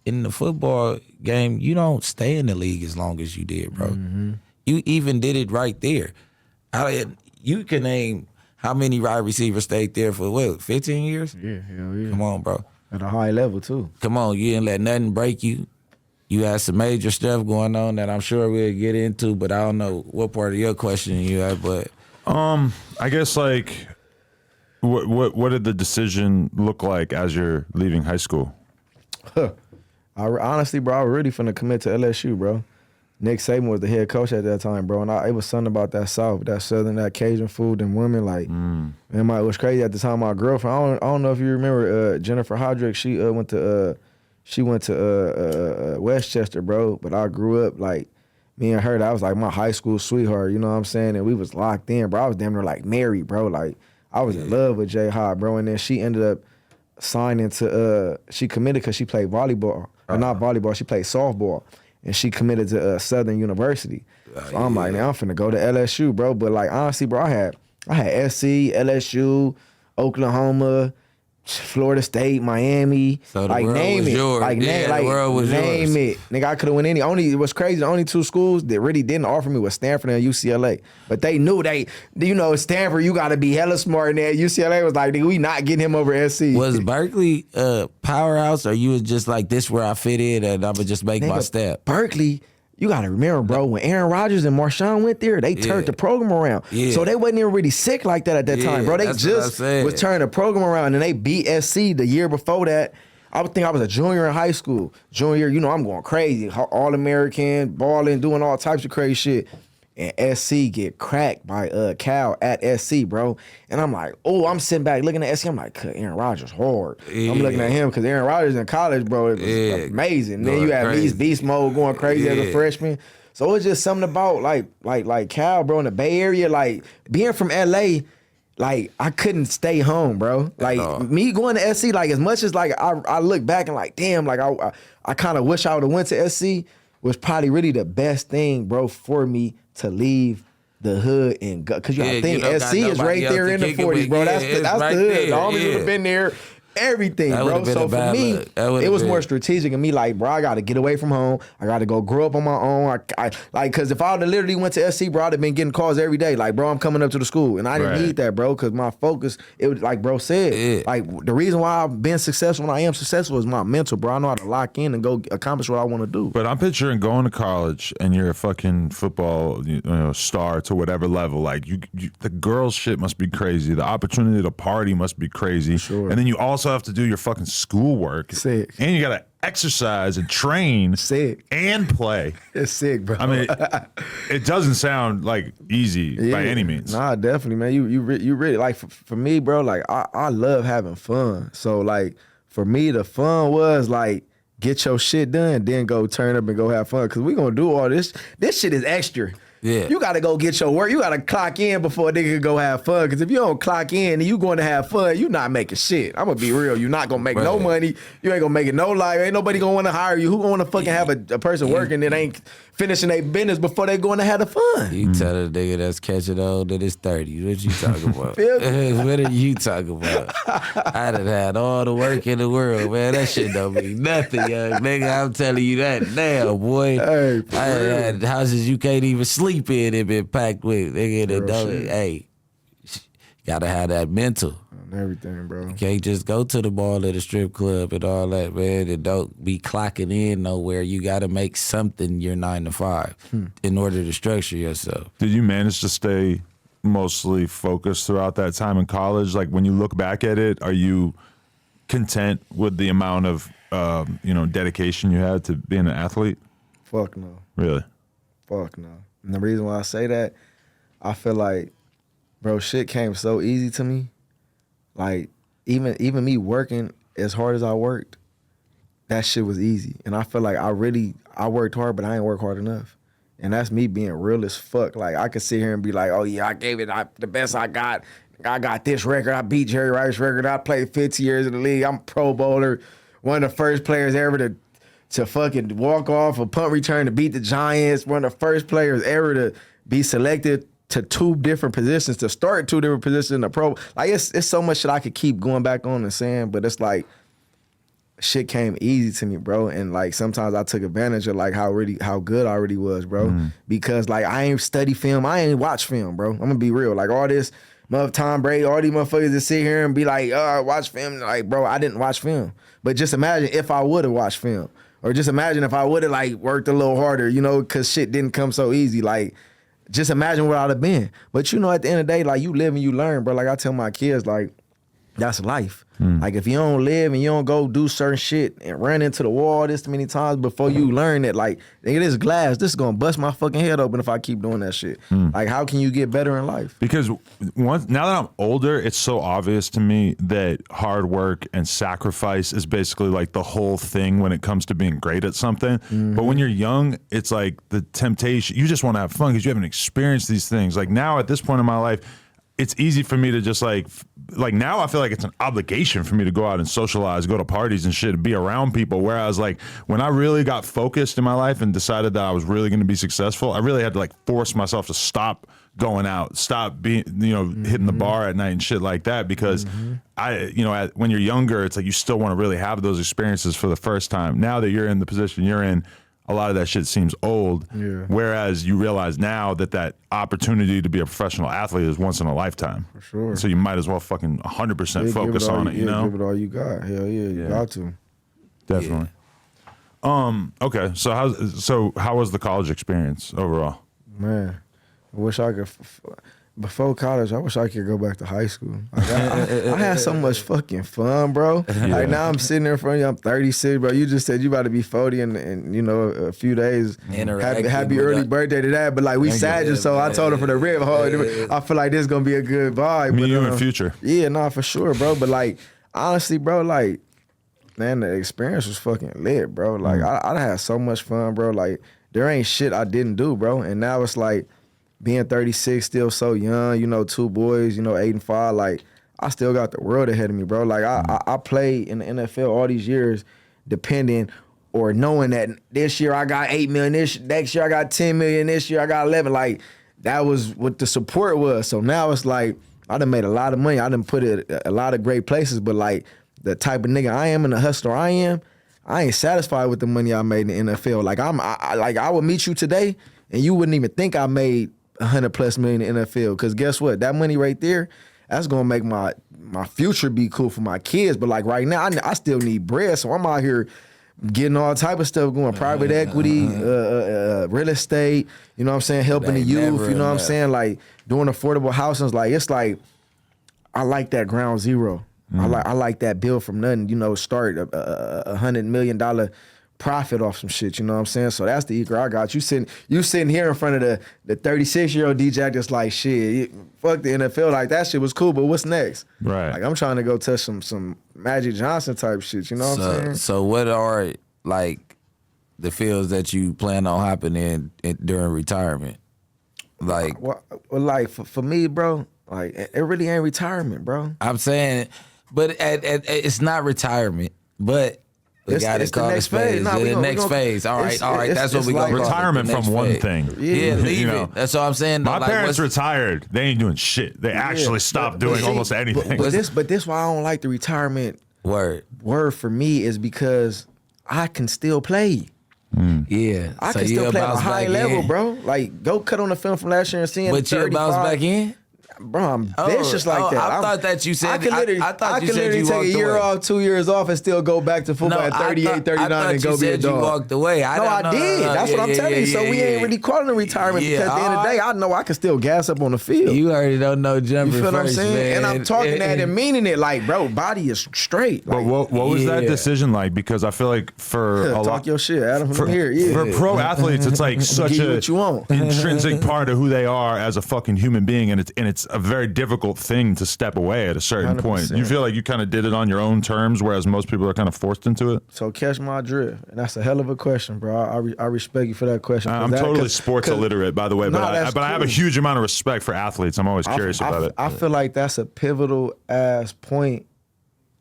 in the football game, you don't stay in the league as long as you did, bro. You even did it right there. You can name how many wide receivers stayed there for, 15 years? Yeah, hell yeah. Come on, bro. At a high level, too. Come on, you didn't let nothing break you. You had some major stuff going on that I'm sure we'll get into, but I don't know what part of your question you had, but... I guess, like, what did the decision look like as you're leaving high school? Honestly, bro, I was really finna commit to LSU, bro. Nick Saban was the head coach at that time, bro. And it was something about that South, that Southern, that Cajun food and women. Like, man, it was crazy at the time. My girlfriend, I don't know if you remember Jennifer Hodrick. She went to Westchester, bro. But I grew up like me and her. That was like my high school sweetheart. You know what I'm saying? And we was locked in, bro. I was damn near like married, bro. Like I was in love with J Hod, bro. And then she ended up signing to. She committed because she played volleyball, or not volleyball. She played softball. And she committed to Southern University. So I'm like, man, I'm finna go to LSU, bro. But like, honestly, bro, I had SC, LSU, Oklahoma, Florida State, Miami. So the like, world name was it. yours. Like, the world was name yours. it. Nigga, I could have went any. It was crazy. The only two schools that really didn't offer me was Stanford and UCLA. But they knew Stanford, you got to be hella smart. And then UCLA was like, nigga, we not getting him over SC. Was Berkeley powerhouse, or you was just like, this where I fit in and I'm going to just make my step? Berkeley, you got to remember, bro, when Aaron Rodgers and Marshawn went there, they turned the program around. Yeah. So they wasn't even really sick like that at that time, bro. They just was turning the program around, and they beat SC the year before that. I would think I was a junior in high school. Junior, I'm going crazy. All-American, balling, doing all types of crazy shit. And SC get cracked by Cal at SC, bro. And I'm like, I'm sitting back looking at SC. I'm like, Aaron Rodgers hard. Yeah. I'm looking at him because Aaron Rodgers in college, bro, it was amazing. And then you had beast mode going crazy as a freshman. So it's just something about like Cal, bro, in the Bay Area, like being from LA. Like, I couldn't stay home, bro. Like, me going to SC, like, as much as, like, I look back and, like, damn, like, I kind of wish I would have went to SC, was probably really the best thing, bro, for me to leave the hood and go. Because you gotta think, SC is right there in the 40s, bro. That's the hood. The homies would have been there. Everything, bro. So for me, it was more strategic. And me like, bro, I got to get away from home. I got to go grow up on my own. I like, because if I would have literally went to SC, bro, I'd have been getting calls every day. Like, bro, I'm coming up to the school. And I didn't need that, bro, because my focus, it was like bro said, like, the reason why I've been successful when I am successful is my mental, bro. I know how to lock in and go accomplish what I want to do. But I'm picturing going to college and you're a fucking football star to whatever level. Like, the girls shit must be crazy. The opportunity to party must be crazy. Sure. And then you also have to do your fucking schoolwork. Sick. And you got to exercise and train. Sick. And play. It's sick, bro. I mean, it doesn't sound like easy by any means. Nah, definitely, man. You really, like, for me, bro, like, I love having fun. So, like, for me, the fun was, like, get your shit done, then go turn up and go have fun. Because we going to do all this. This shit is extra. Yeah. You got to go get your work. You got to clock in before a nigga can go have fun. Because if you don't clock in and you going to have fun, you not making shit. I'm going to be real. You not going to make no money. You ain't going to make it no life. Ain't nobody going to want to hire you. Who going to want to fucking have a person working that ain't finishing their business before they going to have the fun? You tell a nigga that's catching on that it's 30. What you talking about? What are you talking about? I done had all the work in the world, man. That shit don't mean nothing, young nigga. I'm telling you that now, boy. Hey, I had houses you can't even sleep in and been packed with. Nigga, that don't, hey, gotta have that mental. Everything, bro. You can't just go to the mall or the strip club and all that, man, and don't be clocking in nowhere. You got to make something your 9 to 5 in order to structure yourself. Did you manage to stay mostly focused throughout that time in college? Like, when you look back at it, are you content with the amount of dedication you had to being an athlete? Fuck no. Really? Fuck no. And the reason why I say that, I feel like, bro, shit came so easy to me. Like, even me working as hard as I worked, that shit was easy. And I feel like I worked hard, but I ain't work hard enough. And that's me being real as fuck. Like, I could sit here and be like, oh yeah, I gave it the best I got. I got this record. I beat Jerry Rice's record. I played 50 years in the league. I'm a Pro Bowler. One of the first players ever to fucking walk off a punt return to beat the Giants. One of the first players ever to be selected to 2 different positions, to start 2 different positions in the pro. Like, it's so much shit I could keep going back on and saying, but it's like, shit came easy to me, bro. And like, sometimes I took advantage of like how good I already was, bro. Because like, I ain't study film, I ain't watch film, bro. I'm gonna be real. Like, all this Tom Brady, all these motherfuckers that sit here and be like, watch film. Like, bro, I didn't watch film. But just imagine if I would have watched film. Or just imagine if I would have like worked a little harder, because shit didn't come so easy. Like, just imagine what I'd have been. But at the end of the day, like, you live and you learn, bro. Like, I tell my kids, like, That's life. Like if you don't live and you don't go do certain shit and run into the wall this many times before you learn that, like, nigga, this glass, this is gonna bust my fucking head open if I keep doing that shit. Like, how can you get better in life? Because now that I'm older, it's so obvious to me that hard work and sacrifice is basically like the whole thing when it comes to being great at something. But when you're young, it's like the temptation. You just want to have fun because you haven't experienced these things. Like now at this point in my life, it's easy for me to just like now I feel like it's an obligation for me to go out and socialize, go to parties and shit, be around people. Whereas like when I really got focused in my life and decided that I was really going to be successful, I really had to like force myself to stop going out, stop being, hitting the bar at night and shit like that. Because when you're younger, it's like you still want to really have those experiences for the first time. Now that you're in the position you're in, a lot of that shit seems old. Yeah. Whereas you realize now that opportunity to be a professional athlete is once in a lifetime. For sure. So you might as well fucking 100% focus on it, you know? Give it all you got. Hell yeah, you got to. Definitely. Yeah. Okay, so how was the college experience overall? Man, I wish I could... Before college, I wish I could go back to high school. Like I had so much fucking fun, bro. Yeah. Like now I'm sitting there in front of you, I'm 36, bro. You just said you about to be 40 in a few days. Happy early birthday to that. But like we Sagittarius, so I told her for the rib. I feel like this is gonna be a good vibe. Me, you, and Future. Yeah, nah, for sure, bro. But like honestly, bro, like man, the experience was fucking lit, bro. Like I had so much fun, bro. Like there ain't shit I didn't do, bro. And now it's like, being 36, still so young, 2 boys, 8 and 5, like, I still got the world ahead of me, bro. Like, I played in the NFL all these years depending or knowing that this year I got 8 million, next year I got 10 million, this year I got 11. Like, that was what the support was. So now it's like, I done made a lot of money. I done put it a lot of great places, but, like, the type of nigga I am and the hustler I am, I ain't satisfied with the money I made in the NFL. Like, I would meet you today and you wouldn't even think I made 100+ million in the NFL, because guess what? That money right there, that's gonna make my future be cool for my kids. But like right now, I still need bread, so I'm out here getting all type of stuff going, private equity, real estate. You know what I'm saying? Helping the youth. You know what I'm saying? Like doing affordable housing. Like it's like I like that ground zero. I like that build from nothing. Start a $100 million profit off some shit, you know what I'm saying? So that's the eager I got. You sitting here in front of the 36-year-old DJ that's like, shit, fuck the NFL. Like, that shit was cool, but what's next? Right. Like, I'm trying to go touch some Magic Johnson type shit, you know what I'm saying? So what are, like, the fields that you plan on hopping in during retirement? Like, well, like, for me, bro, like, it really ain't retirement, bro. I'm saying, but it's not retirement, but... It's the next phase. The next phase. All right. That's what we got. Retirement from one thing. Yeah, leave it. That's what I'm saying. My parents retired. They ain't doing shit. They actually stopped doing almost anything. But this why I don't like the retirement word for me is because I can still play. Yeah. I can still play at a high level, bro. Like, go cut on the film from last year and see. But you'll bounce back in? Bro, I'm vicious like that. I thought that you said I could literally take a year off, 2 years off, and still go back to football at 38, 39 and go be a dog. You walked away. I did. That's what I'm telling you. So we ain't really calling it retirement because at the end of the day, I know I can still gas up on the field. You already don't know jumping. You feel what I'm saying? Man. And I'm talking that and meaning it like, bro, body is straight. But what was that decision like? Because I feel like for a lot, talk your shit, Adam. From here, for pro athletes, it's like such a intrinsic part of who they are as a fucking human being, and it's a very difficult thing to step away at a certain 100%. Point. You feel like you kind of did it on your own terms, whereas most people are kind of forced into it? So catch my drift. And that's a hell of a question, bro. I respect you for that question. I'm totally sports illiterate, by the way, but I have a huge amount of respect for athletes. I'm always curious about it. I feel like that's a pivotal ass point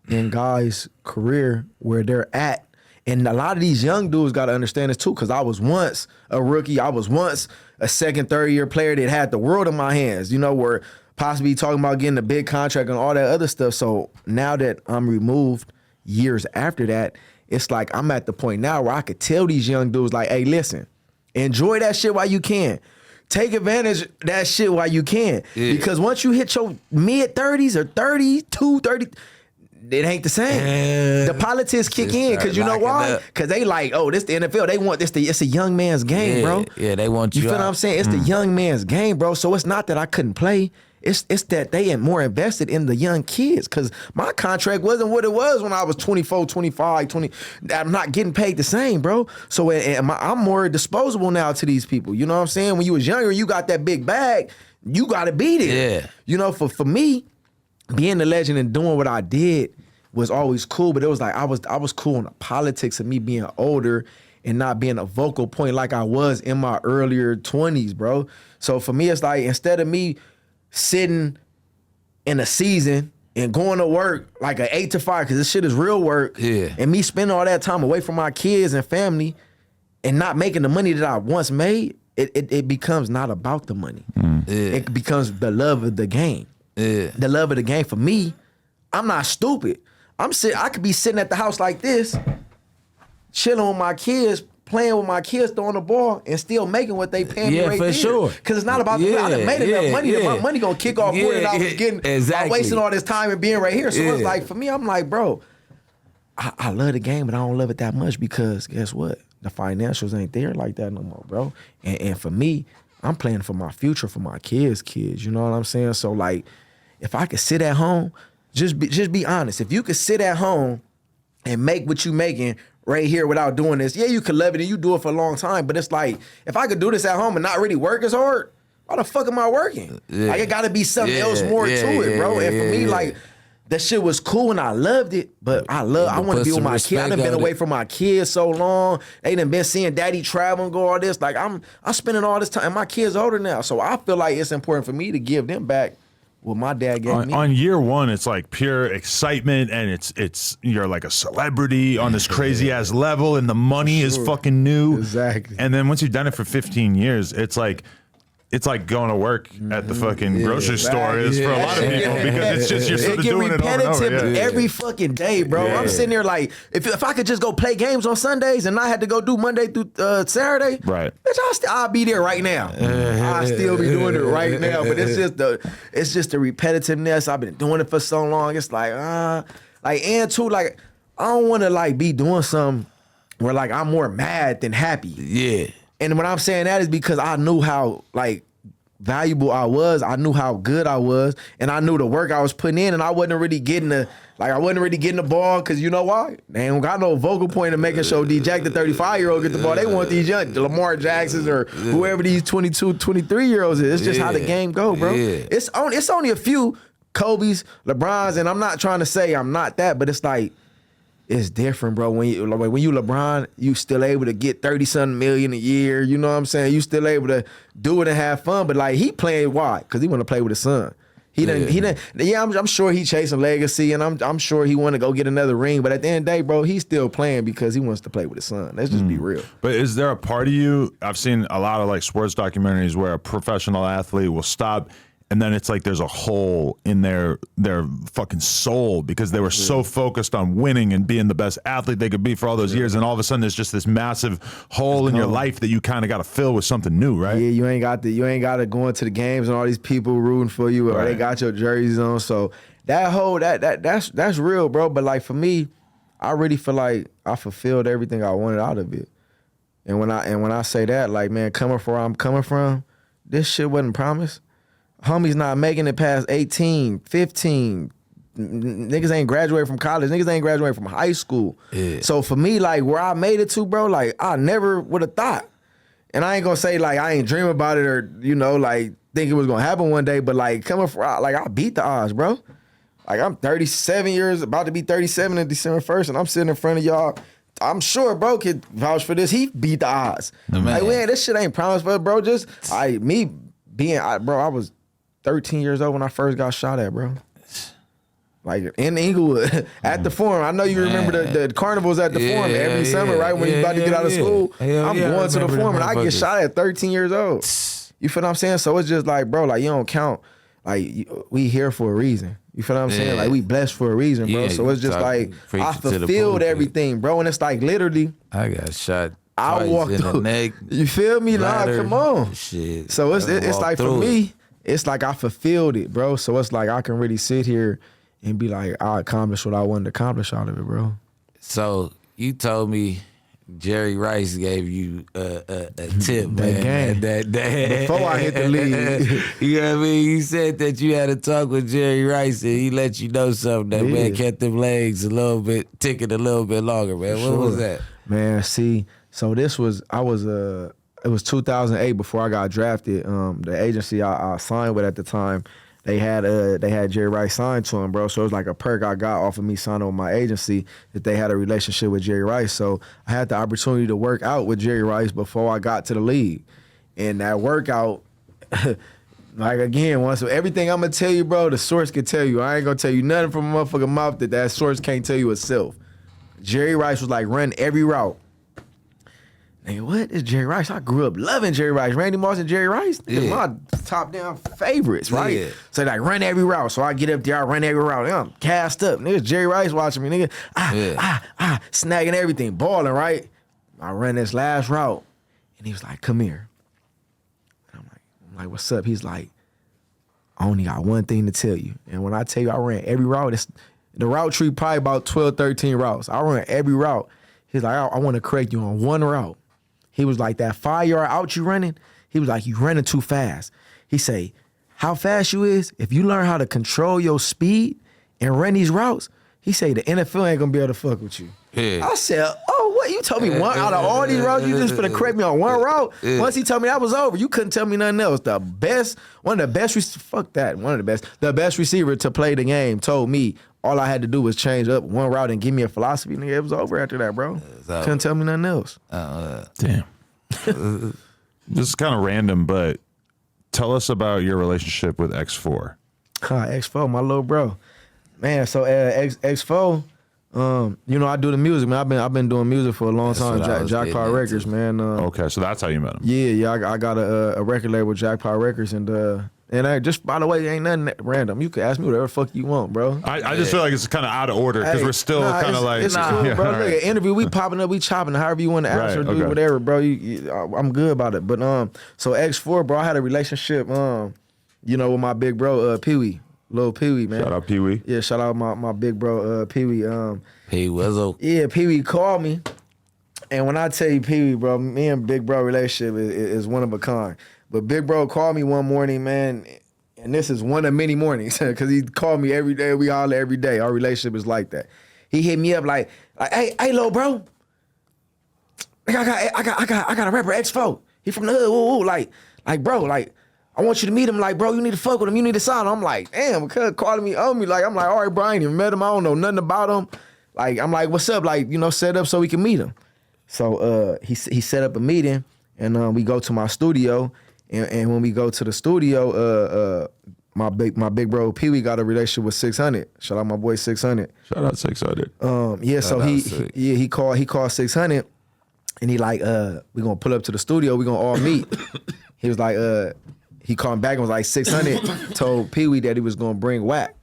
in guys' career where they're at. And a lot of these young dudes got to understand this too, because I was once a rookie. I was once a second, third year player that had the world in my hands, where possibly talking about getting a big contract and all that other stuff. So now that I'm removed years after that, it's like I'm at the point now where I could tell these young dudes like, hey, listen, enjoy that shit while you can. Take advantage of that shit while you can. Yeah. Because once you hit your mid-30s or 32, 30, it ain't the same. The politics kick in because you know why? Because they like, oh, this the NFL. They want this. It's a young man's game, bro. Yeah, they want you. You feel what I'm saying? It's the young man's game, bro. So it's not that I couldn't play. It's that they are more invested in the young kids. Cause my contract wasn't what it was when I was 24, 25, 20. I'm not getting paid the same, bro. So I'm more disposable now to these people. You know what I'm saying? When you was younger, you got that big bag, you gotta be there. Yeah. You know, for me, being the legend and doing what I did was always cool, but it was like I was cool on the politics of me being older and not being a vocal point like I was in my earlier 20s, bro. So for me, it's like instead of me sitting in a season and going to work like an 8 to 5, because this shit is real work, and me spending all that time away from my kids and family and not making the money that I once made, it becomes not about the money. It becomes the love of the game. The love of the game. For me, I'm not stupid. I could be sitting at the house like this, chilling with my kids, playing with my kids, throwing the ball, and still making what they paying me right there. Yeah, for sure. Because it's not about the money. I done made enough money that my money gonna kick off more than I was getting by wasting all this time and being right here. So it's like, for me, I'm like, bro, I love the game, but I don't love it that much because guess what? The financials ain't there like that no more, bro. And for me, I'm playing for my future, for my kids. You know what I'm saying? So like, if I could sit at home, just be honest. If you could sit at home and make what you making right here without doing this, yeah, you could love it and you do it for a long time. But it's like, if I could do this at home and not really work as hard, why the fuck am I working? Like, it gotta be something else more to it, bro. And for me, like, that shit was cool and I loved it, but I want to be with my kids. I done been away from my kids so long. They done been seeing daddy travel and go all this. Like, I'm spending all this time. My kids older now, so I feel like it's important for me to give them back what my dad gave me. On year one, it's like pure excitement, and it's you're like a celebrity on this crazy ass level, and the money is fucking new. Exactly. And then once you've done it for 15 years, it's like going to work at the fucking grocery store is for a lot of people, because it's just you're sort of doing it over and over. Every fucking day, bro. I'm sitting there like, if I could just go play games on Sundays and I had to go do Monday through Saturday, right? Bitch, I'll be there right now. I'll still be doing it right now. But it's just the repetitiveness. I've been doing it for so long. It's like, and too, like, I don't want to like be doing something where like I'm more mad than happy. Yeah. And when I'm saying that is because I knew how like valuable I was, I knew how good I was, and I knew the work I was putting in, and I wasn't really getting the ball, because you know why? They ain't got no vocal point in making sure D-Jack, the 35-year-old, get the ball. They want these young Lamar Jacksons or whoever these 22, 23-year-olds is. It's just how the game go, bro. It's only a few Kobe's, LeBron's, and I'm not trying to say I'm not that, but it's like, it's different, bro. When you LeBron, you still able to get 30-something million a year. You know what I'm saying? You still able to do it and have fun. But like, he playing why? Because he want to play with his son. I'm sure he chasing legacy, and I'm sure he want to go get another ring. But at the end of the day, bro, he's still playing because he wants to play with his son. Let's just be real. But is there a part of you? I've seen a lot of like sports documentaries where a professional athlete will stop, and then it's like there's a hole in their fucking soul because they were so focused on winning and being the best athlete they could be for all those years, and all of a sudden there's just this massive hole in your life that you kind of got to fill with something new, right? Yeah, you ain't got to go into the games and all these people rooting for you, or they got your jerseys on. So that hole, that's real, bro. But like, for me, I really feel like I fulfilled everything I wanted out of it. And when I say that, like, man, coming from where I'm coming from, this shit wasn't promised. Homies not making it past 18, 15. Niggas ain't graduated from college. Niggas ain't graduated from high school. Yeah. So for me, like, where I made it to, bro, like, I never would have thought. And I ain't gonna say, like, I ain't dream about it or, you know, like, think it was gonna happen one day. But, like, coming from, like, I beat the odds, bro. Like, I'm 37 years, about to be 37 on December 1st, and I'm sitting in front of y'all. I'm sure bro could vouch for this. He beat the odds. Like, man, this shit ain't promised, but, bro, just, I was 13 years old when I first got shot at, bro. Like, in Inglewood, at the Forum. I know you remember the carnivals at the Forum every summer, right? When you about to get out of school. I'm going to the Forum, and I get shot at 13 years old. You feel what I'm saying? So it's just like, bro, like, you don't count. Like, we here for a reason. You feel what I'm saying? Like, we blessed for a reason, bro. So it's just like, I fulfilled everything, bro. And it's like, literally, I got shot I walked in the neck. You feel me? Nah, come on. Shit. So it's like, for me, it's like I fulfilled it, bro. So it's like I can really sit here and be like, I accomplished what I wanted to accomplish out of it, bro. So you told me Jerry Rice gave you a tip, man. game. That Before I hit the league. You know what I mean? He said that you had a talk with Jerry Rice and he let you know something that, man, kept them legs a little bit, ticking a little bit longer, man. What was that? Man, see, so it was 2008 before I got drafted. The agency I signed with at the time, they had Jerry Rice signed to him, bro. So it was like a perk I got off of me signing with my agency that they had a relationship with Jerry Rice. So I had the opportunity to work out with Jerry Rice before I got to the league. And that workout, like again, once everything I'm gonna tell you, bro, the source can tell you. I ain't gonna tell you nothing from a motherfucking mouth that source can't tell you itself. Jerry Rice was like, run every route. Nigga, what is Jerry Rice? I grew up loving Jerry Rice. Randy Moss and Jerry Rice, my top down favorites, right? Yeah. So like run every route. So I get up there, I run every route. I'm cast up. Nigga, Jerry Rice watching me, nigga. Snagging everything, balling, right? I run this last route. And he was like, come here. And I'm like, what's up? He's like, I only got one thing to tell you. And when I tell you I ran every route, the route tree probably about 12, 13 routes. I ran every route. He's like, I want to correct you on one route. He was like, that 5-yard out you running, he was like, you running too fast. He say, how fast you is, if you learn how to control your speed and run these routes, he say the NFL ain't gonna be able to fuck with you. Yeah. I said, oh, what? You told me one out of all these routes, you just finna correct me on one route? Yeah. Once he told me that was over, you couldn't tell me nothing else. The best receiver to play the game told me all I had to do was change up one route and give me a philosophy. Nigga, it was over after that, bro. Couldn't tell me nothing else. Damn. This is kind of random, but tell us about your relationship with X4. X4, my little bro. Man, so X4, I do the music, man. I've been doing music for a long time. Jackpot Records, man. Okay, so that's how you met him. Yeah. I got a record label with Jackpot Records, and I just, by the way, ain't nothing random. You can ask me whatever the fuck you want, bro. I just feel like it's kind of out of order because we're still kind of like. It's cool, bro. Look, an interview, we popping up, we chopping, however you want to answer, do whatever, bro. I'm good about it. But so X4, bro, I had a relationship, with my big bro, Pee Wee. Lil Pee Wee, man. Shout out Pee Wee. Yeah, shout out my big bro, Pee Wee. Pee Wizzle. Yeah, Pee Wee called me. And when I tell you Pee Wee, bro, me and Big Bro relationship is one of a kind. But Big Bro called me one morning, man, and this is one of many mornings because he called me every day. We holler every day. Our relationship is like that. He hit me up like, hey, little bro, I got a rapper X4. He from the hood. Woo, like bro, like I want you to meet him. Like, bro, you need to fuck with him. You need to sign him. I'm like, damn, because calling me on me. Like, I'm like, all right, bro, I ain't even met him. I don't know nothing about him. Like, I'm like, what's up? Like, set up so we can meet him. So he set up a meeting, and we go to my studio. And when we go to the studio, my big bro Pee Wee got a relationship with 600. Shout out my boy 600. Shout out 600. So he called 600, and he like, we gonna pull up to the studio. We gonna all meet. He was like, he called back and was like, 600 told Pee Wee that he was gonna bring Wack.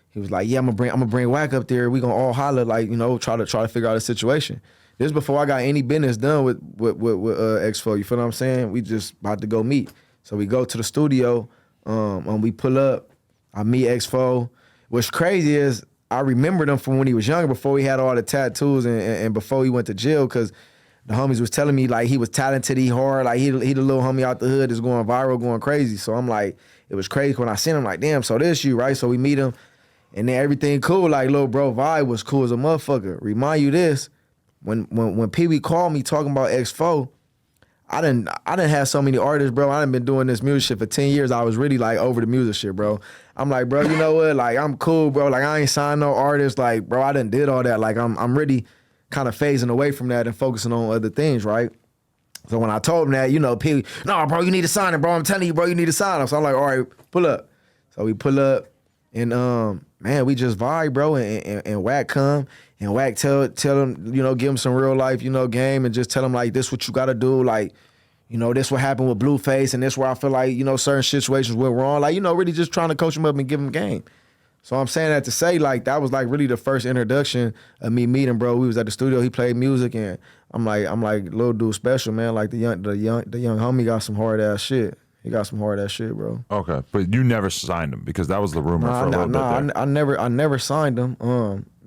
He was like, yeah, I'm gonna bring Wack up there. We gonna all holler, like, try to figure out the situation. This before I got any business done with X4. You feel what I'm saying? We just about to go meet. So we go to the studio. We pull up. I meet X4. What's crazy is I remember him from when he was younger, before he had all the tattoos and before he went to jail, because the homies was telling me like he was talented, he hard, like he the little homie out the hood is going viral, going crazy. So I'm like, it was crazy when I seen him. Like, damn, so this you, right? So we meet him, and then everything cool. Like, little bro vibe was cool as a motherfucker. Remind you this. When Pee Wee called me talking about X4, I didn't have so many artists, bro. I done been doing this music shit for 10 years. I was really like over the music shit, bro. I'm like, bro, you know what? Like, I'm cool, bro. Like, I ain't signed no artists. Like, bro, I done did all that. Like, I'm really kind of phasing away from that and focusing on other things, right? So when I told him that, Pee Wee, no, bro, you need to sign it, bro. I'm telling you, bro, you need to sign him. So I'm like, all right, pull up. So we pull up, and man, we just vibe, bro, and Wack come. And Wack tell him, give him some real life, game, and just tell him like, this what you gotta do, like, this what happened with Blueface, and this where I feel like, certain situations went wrong. Like, really just trying to coach him up and give him game. So I'm saying that to say, like, that was like really the first introduction of me meeting, bro. We was at the studio, he played music, and I'm like, little dude special, man. Like the young homie got some hard ass shit. He got some hard ass shit, bro. Okay, but you never signed him because that was the rumor for a little bit there. I never signed him.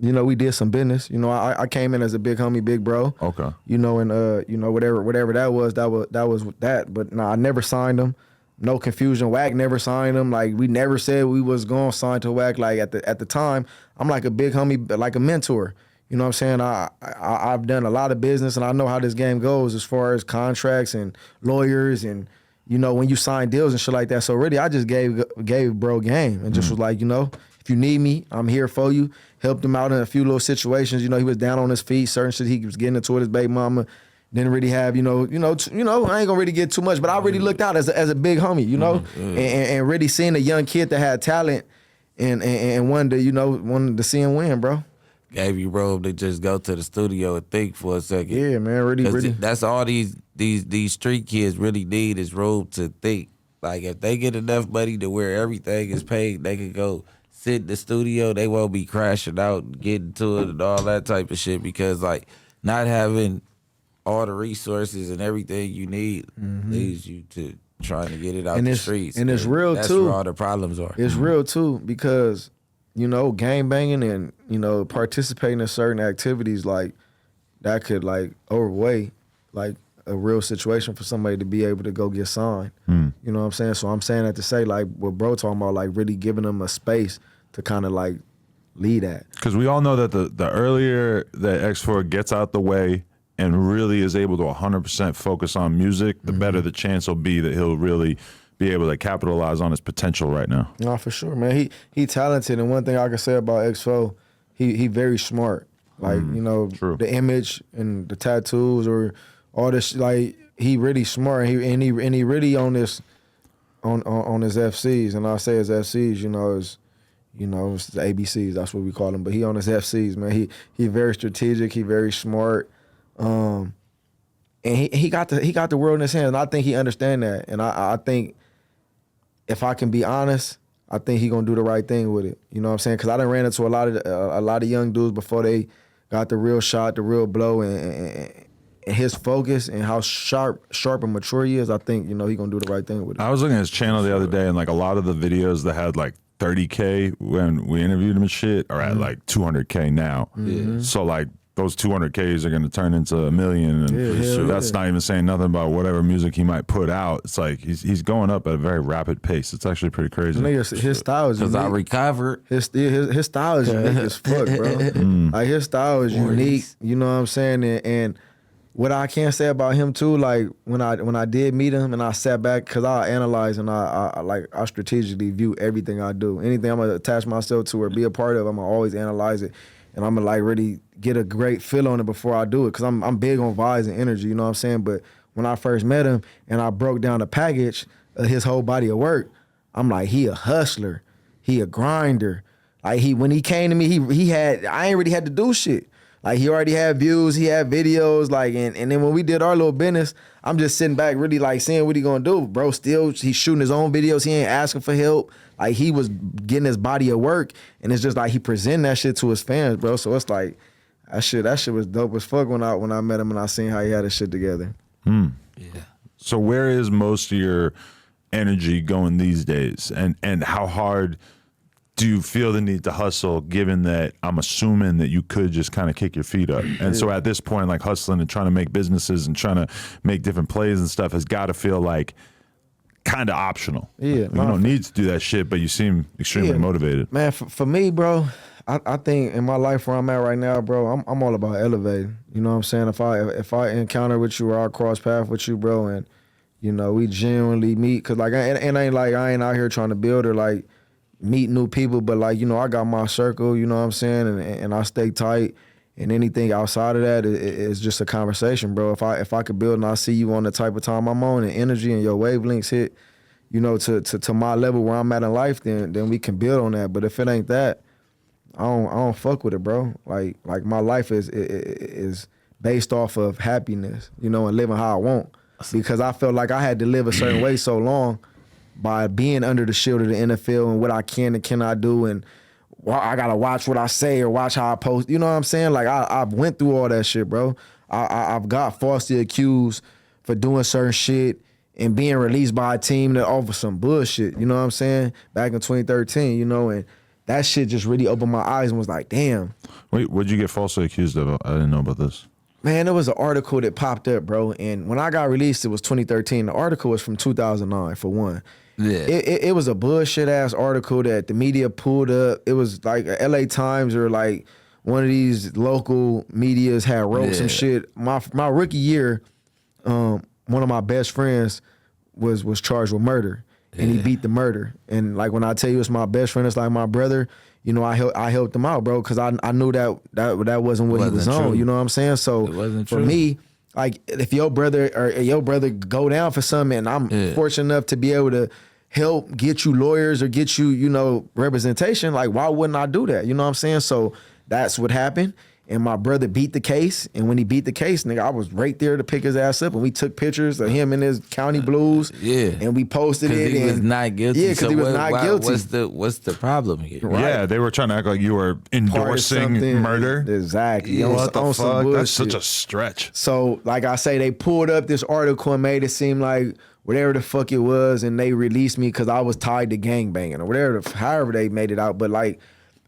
You know, we did some business. You know, I came in as a big homie, big bro. Okay. You know, and you know, whatever that was. But no, I never signed him. No confusion. Wack never signed him. Like, we never said we was gonna sign to Wack. Like, at the time, I'm like a big homie, like a mentor. You know what I'm saying? I've done a lot of business, and I know how this game goes as far as contracts and lawyers and, you know, when you sign deals and shit like that. So really, I just gave bro game and just was like, you know, if you need me, I'm here for you. Helped him out in a few little situations. You know, he was down on his feet. Certain shit he was getting into with his baby mama. Didn't really have, I ain't gonna really get too much, but I really looked out as a big homie, you know, and really seeing a young kid that had talent and wanted to see him win, bro. Gave you room to just go to the studio and think for a second. Yeah, man, really. That's all these street kids really need is room to think. Like, if they get enough money to where everything is paid, they can go sit in the studio. They won't be crashing out, getting to it and all that type of shit, because, like, not having all the resources and everything you need leads you to trying to get it out the streets. And it's real, that's too. That's where all the problems are. It's real, too, because, you know, gang banging and, you know, participating in certain activities, like, that could, like, overweigh, like, a real situation for somebody to be able to go get signed. You know what I'm saying? So I'm saying that to say, like, what bro talking about, like, really giving them a space to kind of, like, lead at. Because we all know that the earlier that X4 gets out the way and really is able to 100% focus on music, the better the chance will be that he'll really be able to capitalize on his potential right now. No, for sure, man. He talented, and one thing I can say about X4, he very smart. Like, you know, true. The image and the tattoos or all this, like, he really smart, and he really on this on his FCs, and I say his FCs, it's the ABCs, that's what we call them, but he on his FCs, man. He very strategic, he very smart. And he got the world in his hands, and I think he understand that. And I think, if I can be honest, I think he gonna do the right thing with it. You know what I'm saying? Because I done ran into a lot of young dudes before they got the real shot, the real blow, and his focus and how sharp and mature he is. I think, he gonna do the right thing with it. I was looking at his channel the other day, and like a lot of the videos that had like 30K when we interviewed him and shit are at like 200K now. So like, those 200Ks are going to turn into $1 million, and that's not even saying nothing about whatever music he might put out. It's like he's going up at a very rapid pace. It's actually pretty crazy. His style is unique. Because I recovered. His style is unique as fuck, bro. Like, his style is unique. You know what I'm saying? And what I can say about him too, like when I did meet him and I sat back, because I analyze and I strategically view everything I do. Anything I'm gonna attach myself to or be a part of, I'm gonna always analyze it. And I'm gonna like really get a great feel on it before I do it, because I'm big on vibes and energy, you know what I'm saying? But when I first met him and I broke down the package of his whole body of work, I'm like, he a hustler, he a grinder. Like, when he came to me, I ain't really had to do shit. Like, he already had views, he had videos, like, and then when we did our little business, I'm just sitting back really like seeing what he gonna do. Bro, still, he's shooting his own videos, he ain't asking for help. Like, he was getting his body of work, and it's just like he presenting that shit to his fans, bro. So it's like, that shit was dope as fuck when I met him and I seen how he had his shit together. Yeah. So where is most of your energy going these days? And how hard do you feel the need to hustle, given that I'm assuming that you could just kind of kick your feet up? And so at this point, like, hustling and trying to make businesses and trying to make different plays and stuff has got to feel like kind of optional. Yeah. You don't need to do that shit, but you seem extremely motivated. Man, for me, bro, I think in my life where I'm at right now, bro, I'm all about elevating. You know what I'm saying? If I encounter with you or I cross paths with you, bro, and, we genuinely meet, because, like, I ain't out here trying to build or, like, meet new people, but, like, I got my circle, you know what I'm saying, and I stay tight, and anything outside of that is just a conversation, bro. If I could build and I see you on the type of time I'm on and energy and your wavelengths hit, to my level where I'm at in life, then we can build on that. But if it ain't that, I don't fuck with it, bro. Like my life is based off of happiness, and living how I want, because I felt like I had to live a certain way so long by being under the shield of the NFL and what I can and cannot do, and I gotta watch what I say or watch how I post. You know what I'm saying? Like, I've went through all that shit, bro. I've got falsely accused for doing certain shit and being released by a team that offered some bullshit. You know what I'm saying? Back in 2013, and that shit just really opened my eyes and was like, damn. Wait, what'd you get falsely accused of? I didn't know about this. Man, there was an article that popped up, bro. And when I got released, it was 2013. The article was from 2009, for one. Yeah. It was a bullshit ass article that the media pulled up. It was like a LA Times or like one of these local medias had wrote some shit. My rookie year, one of my best friends was charged with murder, and he beat the murder. And like when I tell you it's my best friend, it's like my brother. You know, I helped him out, bro, because I knew that wasn't what he was on. You know what I'm saying? So for me, like if your brother go down for something, and I'm fortunate enough to be able to help get you lawyers or get you, you know, representation, like why wouldn't I do that? You know what I'm saying? So that's what happened. And my brother beat the case. And when he beat the case, nigga, I was right there to pick his ass up. And we took pictures of him in his county blues. Yeah. And we posted it. He was not guilty. Yeah, because he was not guilty. What's the problem here? Right. Yeah, they were trying to act like you were endorsing murder. Exactly. Yeah, what the fuck? That's such a stretch. So, like I say, they pulled up this article and made it seem like whatever the fuck it was, and they released me because I was tied to gangbanging or whatever, however they made it out. But like,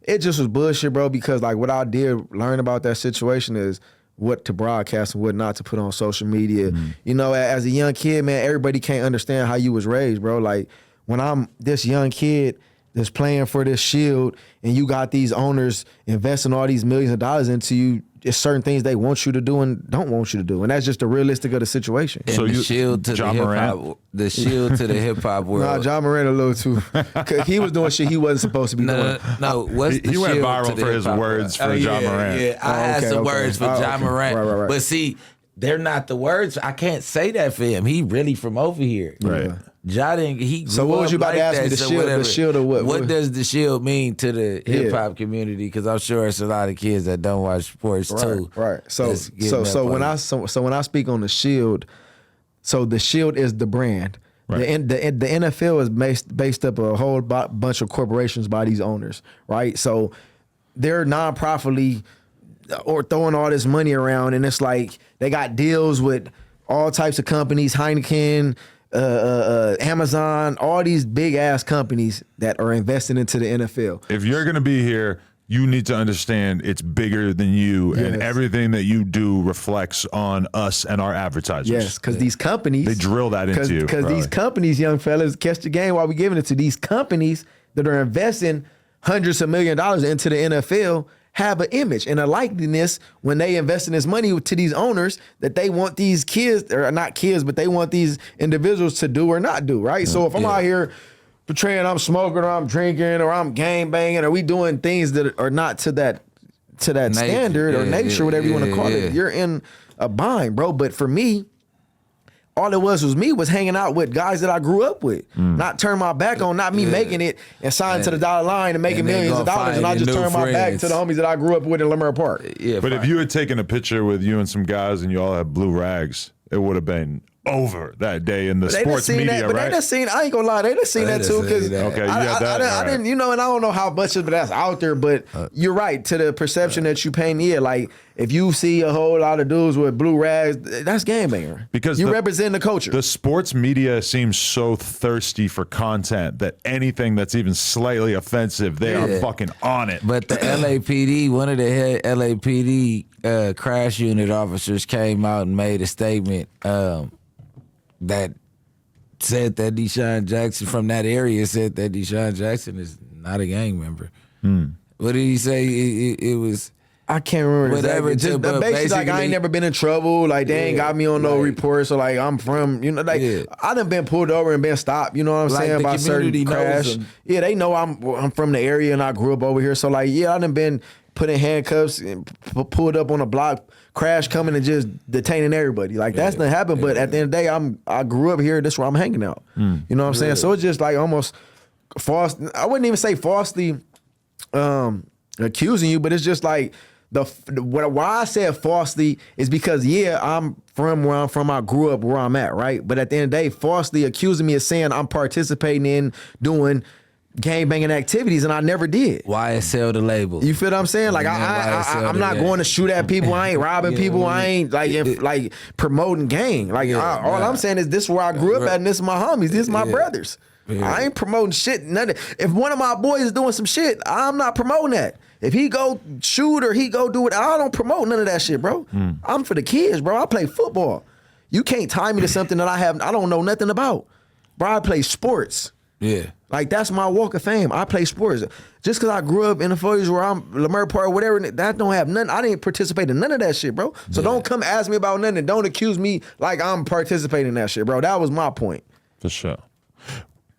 it just was bullshit, bro, because like what I did learn about that situation is what to broadcast and what not to put on social media. You know, as a young kid, man, everybody can't understand how you was raised, bro. Like when I'm this young kid that's playing for this Shield and you got these owners investing all these millions of dollars into you, there's certain things they want you to do and don't want you to do. And that's just the realistic of the situation. And so the shield to the hip hop, the shield to the hip hop world. Nah, John Moran a little too. Cause he was doing shit he wasn't supposed to be doing. No, what's the he went shield viral to the for his hip-hop words world? for John Moran. Yeah, I had some words for John Moran. Right. But see, they're not the words. I can't say that for him. He really from over here. Right. Ja didn't, he grew So what was you about like to ask that, me? The so shield, whatever. the shield or what? What does the shield mean to the hip hop community? Because I'm sure it's a lot of kids that don't watch sports too. Right. So when I speak on the Shield, so the Shield is the brand. Right. The NFL is based up a whole bunch of corporations by these owners, right? So they're non-profitly or throwing all this money around, and it's like they got deals with all types of companies, Heineken, Amazon, all these big ass companies that are investing into the NFL. If you're gonna be here, you need to understand it's bigger than you, and everything that you do reflects on us and our advertisers. Yes, because these companies, they drill that into you. Because these companies, young fellas, catch the game while we giving it to these companies that are investing hundreds of $millions into the NFL have an image and a likeness when they invest in this money to these owners that they want these kids, or not kids, but they want these individuals to do or not do, right? So if I'm out here portraying I'm smoking or I'm drinking or I'm gang banging or we doing things that are not to that standard or nature, whatever you want to call it, you're in a bind, bro. But for me, all it was me hanging out with guys that I grew up with. Not turn my back on, not me making it and signing to the dollar line and making millions of dollars, and I just turn my back to the homies that I grew up with in Leimert Park. Yeah, but if you had taken a picture with you and some guys and you all had blue rags, it would have been over that day in the sports media, but right? they done seen, I ain't gonna lie, they done seen that too. Because I didn't, you know, and I don't know how much of that's out there, but you're right to the perception that you paint here. Like if you see a whole lot of dudes with blue rags, that's gangbanger. Because you represent the culture. The sports media seems so thirsty for content that anything that's even slightly offensive, they are fucking on it. But the LAPD, one of the head LAPD crash unit officers came out and made a statement that said that DeSean Jackson from that area said that DeSean Jackson is not a gang member. What did he say? It was... I can't remember whatever. Just basically, like I ain't never been in trouble. Like they ain't got me on no reports. So like I'm from, you know, like I done been pulled over and been stopped. You know what I'm saying, by certain crash. Yeah, they know I'm from the area and I grew up over here. So like I done been put in handcuffs and pulled up on a block, crash coming and just detaining everybody. Like that's not happened. But at the end of the day, I grew up here. That's where I'm hanging out. You know what I'm saying? So it's just like almost false. I wouldn't even say falsely accusing you, but it's just like. Why I said falsely is because I'm from where I'm from. I grew up where I'm at, right? But at the end of the day, falsely accusing me of saying I'm participating in doing gang banging activities, and I never did. YSL the label. You feel what I'm saying? Like I'm not going to shoot at people. I ain't robbing people. I ain't like promoting gang. Like all I'm saying is this is where I grew up at, and this is my homies. This is my brothers. I ain't promoting shit. None. If one of my boys is doing some shit, I'm not promoting that. If he go shoot or he go do it, I don't promote none of that shit, bro. I'm for the kids, bro. I play football. You can't tie me to something that I don't know nothing about. Bro, I play sports. Yeah. Like, that's my walk of fame. I play sports. Just because I grew up in the 40s where I'm Lamar Park or whatever, that don't have nothing. I didn't participate in none of that shit, bro. So don't come ask me about nothing and don't accuse me like I'm participating in that shit, bro. That was my point. For sure.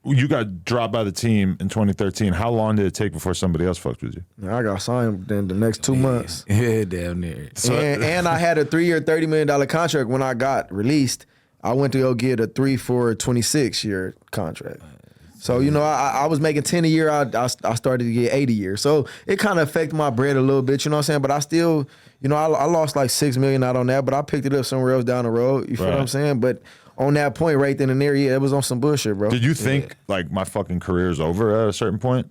You got dropped by the team in 2013. How long did it take before somebody else fucked with you? I got signed in the next 2 months. Yeah, damn near. So, and I had a 3-year, $30 million contract when I got released. I went to go get a 3 for a 26-year contract. So, you know, I was making 10 a year. I started to get 8 a year. So it kind of affected my bread a little bit, you know what I'm saying? But I still, you know, I lost like $6 million out on that, but I picked it up somewhere else down the road. You feel what I'm saying? But on that point right then and there, yeah, it was on some bullshit, bro. Did you think, like, my fucking career is over at a certain point?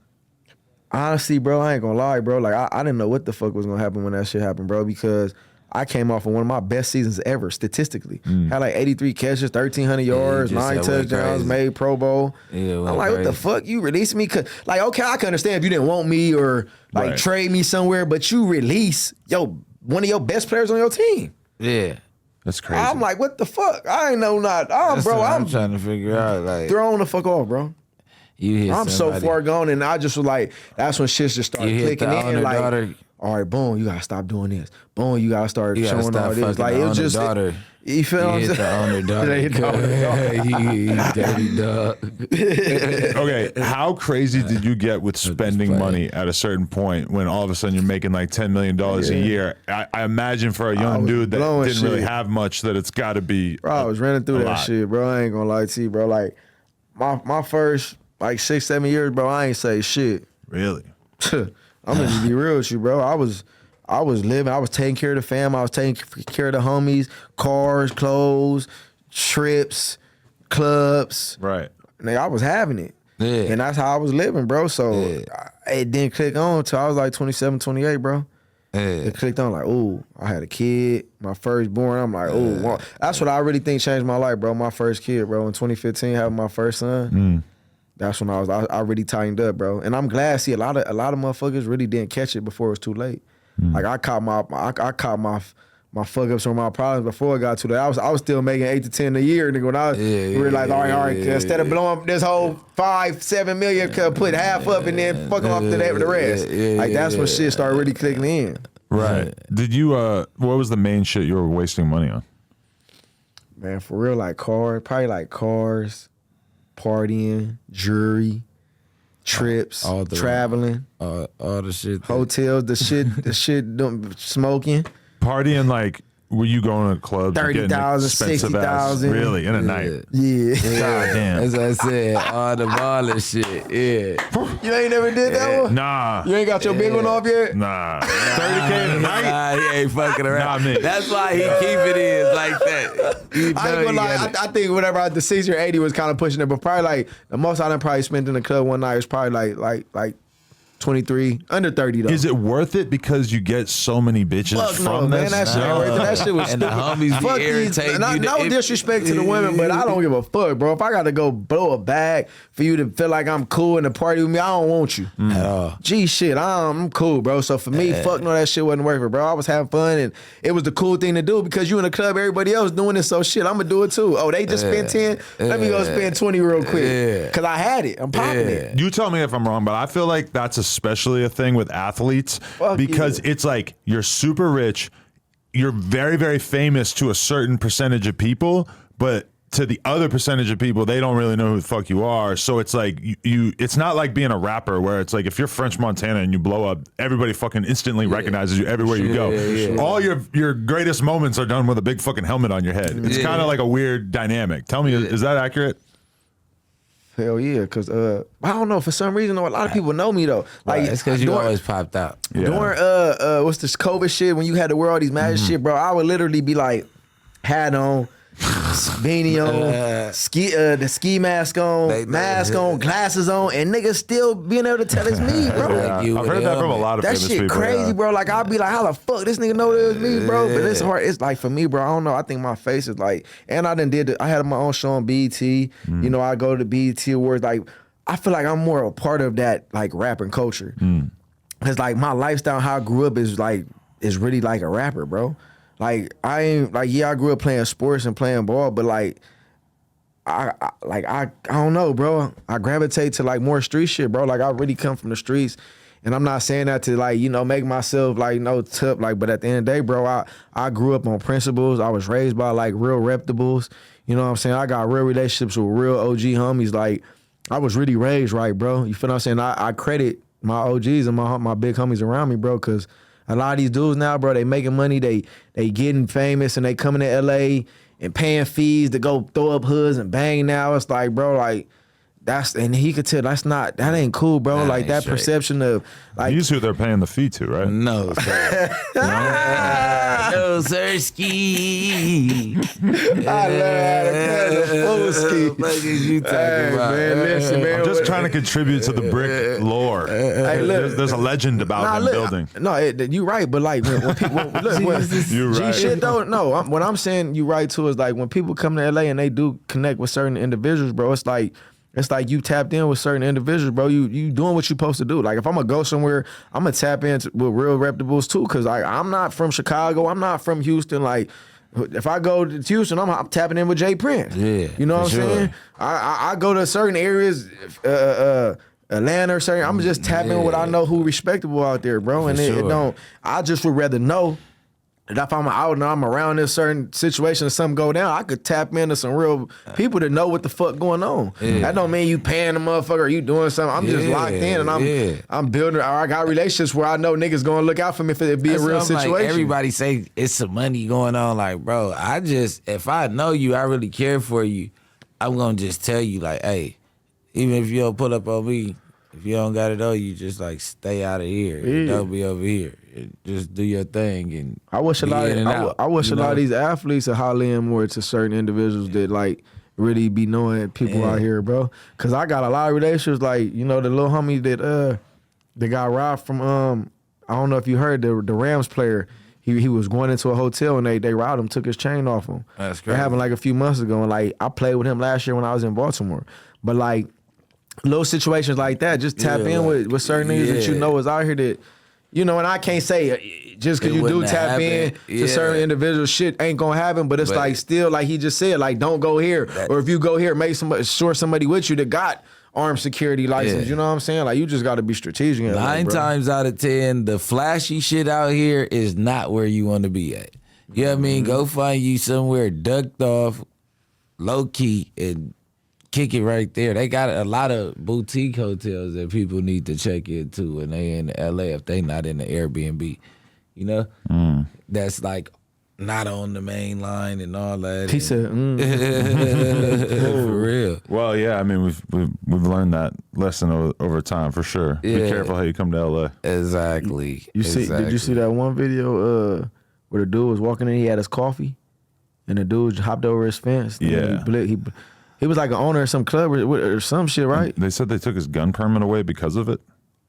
Honestly, bro, I ain't gonna lie, bro. Like, I didn't know what the fuck was gonna happen when that shit happened, bro, because I came off of one of my best seasons ever, statistically. Had like 83 catches, 1,300 yards, 9 touchdowns, made Pro Bowl. Yeah, I'm like, what the fuck? You released me? Like, okay, I can understand if you didn't want me or, like, trade me somewhere, but you release, one of your best players on your team. Yeah. That's crazy. I'm like, what the fuck? I ain't know not. Bro, I'm trying to figure out, like, thrown the fuck off, bro. I'm so far gone, and I just was like, that's when shit just started clicking in. Like, daughter. All right, boom, you gotta stop doing this. Boom, you gotta start showing all this. Like, it was just, daughter. You feel what I'm saying? The owner daughter. Dirty dog. Okay, how crazy did you get with spending money at a certain point when all of a sudden you're making like $10 million a year? I imagine for a young dude that didn't really have much that it's got to be. Bro, I was running through that shit, bro. I ain't gonna lie to you, bro. Like, my first like 6-7 years, bro, I ain't say shit. Really? I'm gonna be real with you, bro. I was living, I was taking care of the fam, I was taking care of the homies, cars, clothes, trips, clubs. Right. Nigga, I was having it. Yeah. And that's how I was living, bro. So it didn't click on until I was like 27, 28, bro. Yeah. It clicked on like, ooh, I had a kid, my firstborn. I'm like, ooh, wow. That's what I really think changed my life, bro. My first kid, bro. In 2015, having my first son. That's when I really tightened up, bro. And I'm glad. See, a lot of motherfuckers really didn't catch it before it was too late. Like, I caught my fuck ups or my problems before it got too late. I was still making 8 to 10 a year, nigga. When I realized, all right, instead of blowing up this whole 5-7 million, could put half up and then fuck off the rest. Like, that's when shit started really clicking in. Right. Did you? What was the main shit you were wasting money on? Man, for real, like cars, probably like cars, partying, jewelry, trips, traveling, all the shit, hotels, the shit, smoking, partying. Like, were you going to clubs? 30,000, 60,000, really in a night? Yeah. God damn. As I said, all the baller shit. Yeah. You ain't never did that one? Nah. You ain't got your big one off yet? Nah. 30K a night? Nah, he ain't fucking around. Nah, me. That's why he keep it in like that. I ain't gonna lie. I think whenever the 60 or 80 was kind of pushing it, but probably like the most I done probably spent in the club one night was probably like 23, under 30 though. Is it worth it because you get so many bitches from man, this? that shit ain't worth it. That shit was And stupid. the homies be irritating you. No disrespect to the women, but I don't give a fuck, bro. If I got to go blow a bag for you to feel like I'm cool and to party with me, I don't want you. At all. Gee, shit, I'm cool, bro. So for me, fuck no, that shit wasn't worth it, bro. I was having fun and it was the cool thing to do because you in the club, everybody else doing it, so shit, I'm gonna do it too. Oh, they just spent 10? Let me go spend 20 real quick. Because I had it. I'm popping it. You tell me if I'm wrong, but I feel like that's especially a thing with athletes because it's like you're super rich, you're very, very famous to a certain percentage of people, but to the other percentage of people, they don't really know who the fuck you are. So it's like you it's not like being a rapper where it's like if you're French Montana and you blow up, everybody fucking instantly recognizes you everywhere you go. All your greatest moments are done with a big fucking helmet on your head. It's kind of like a weird dynamic. Tell me, is that accurate? Hell yeah, because I don't know, for some reason though, a lot of people know me though. Like, it's because you always popped out. Yeah. During what's this COVID shit when you had to wear all these magic shit, bro, I would literally be like hat on, beanie on, the ski mask on, glasses on, and niggas still being able to tell it's me, bro. I've heard that from a lot of That famous shit people. crazy, bro. Like, I'll be like, how the fuck this nigga know it was me, bro? But it's hard. It's like, for me, bro, I don't know. I think my face is like, and I had my own show on BET. You know, I go to the BET Awards. Like, I feel like I'm more a part of that, like, rapping culture. Cause like my lifestyle, how I grew up is really like a rapper, bro. Like, I ain't like, I grew up playing sports and playing ball, but like I don't know, bro. I gravitate to like more street shit, bro. Like, I really come from the streets, and I'm not saying that to like, you know, make myself like tough, like, but at the end of the day, bro, I grew up on principles. I was raised by like real reputables. You know what I'm saying? I got real relationships with real OG homies. Like, I was really raised right, bro. You feel what I'm saying? I credit my OGs and my big homies around me, bro, because a lot of these dudes now, bro, they making money, they getting famous, and they coming to LA and paying fees to go throw up hoods and bang now. It's like, bro, like, and he could tell that ain't cool, bro. Like, that straight perception of like, you see who they're paying the fee to, right? No, sir. No, sirski. I love the full ski. What is you talking about? Man, listen, man. I'm just trying to contribute to the Bricc lore. Hey, look, there's a legend about him building. You right, but like when people You're right. shit though. No, what I'm saying you right too is like when people come to LA and they do connect with certain individuals, bro. It's like you tapped in with certain individuals, bro. You doing what you supposed to do. Like, if I'm gonna go somewhere, I'm gonna tap in with real reputables too, because I'm not from Chicago. I'm not from Houston. Like, if I go to Houston, I'm tapping in with Jay Prince. Yeah, you know what I'm sure. saying? I go to certain areas, Atlanta or certain. I'm just tapping in with I know who respectable out there, bro. And it don't. I just would rather know that if I'm out and I'm around this certain situation and something go down, I could tap into some real people that know what the fuck going on. Yeah. That don't mean you paying the motherfucker or you doing something. I'm just locked in and I'm building, or I got relationships where I know niggas gonna look out for me if it be a real situation. Like, everybody say it's some money going on. Like, bro, if I know you, I really care for you, I'm gonna just tell you, like, hey, even if you don't pull up on me, if you don't got it on you, just like stay out of here. Yeah. Don't be over here. Just do your thing. And I wish a lot of these athletes are hollering more to certain individuals that like really be knowing people out here, bro. Cause I got a lot of relationships, like, you know, the little homie that got robbed from I don't know if you heard the Rams player. He was going into a hotel and they robbed him, took his chain off him. That's crazy. That happened like a few months ago, and like I played with him last year when I was in Baltimore. But like little situations like that, just tap in with certain niggas that you know is out here that, you know, and I can't say just because you do tap in to certain individuals, shit ain't gonna happen. But it's like still, like he just said, like, don't go here, or if you go here, make somebody with you that got armed security license. You know what I'm saying? Like, you just got to be strategic. 9 times out of 10, the flashy shit out here is not where you want to be at. You know what I mean? Go find you somewhere ducked off, low key, and kick it right there. They got a lot of boutique hotels that people need to check into when they in LA if they not in the Airbnb. You know? That's like not on the main line and all that. He said, for real. Well, yeah, I mean, we've learned that lesson over time, for sure. Be careful how you come to LA. Exactly. Did you see that one video where the dude was walking in, he had his coffee, and the dude hopped over his fence? Yeah. He was like an owner of some club or some shit, right? They said they took his gun permit away because of it.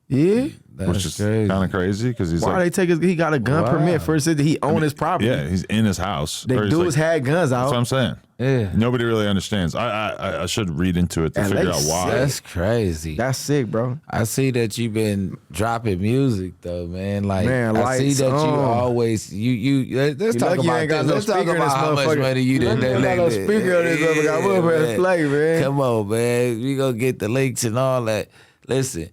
Yeah. Which is kind of crazy because he's why they take he got a gun permit first that he owned his property. Yeah, he's in his house. The dudes had guns out. That's what I'm saying. Yeah. Nobody really understands. I should read into it to figure out why. That's crazy. That's sick, bro. I see that you've been dropping music though, man. Like, I see that you always let's talk about this. Let's talk about how much money you done. Got no speaker on this motherfucker. Play, man. Come on, man. We gonna get the links and all that. Listen.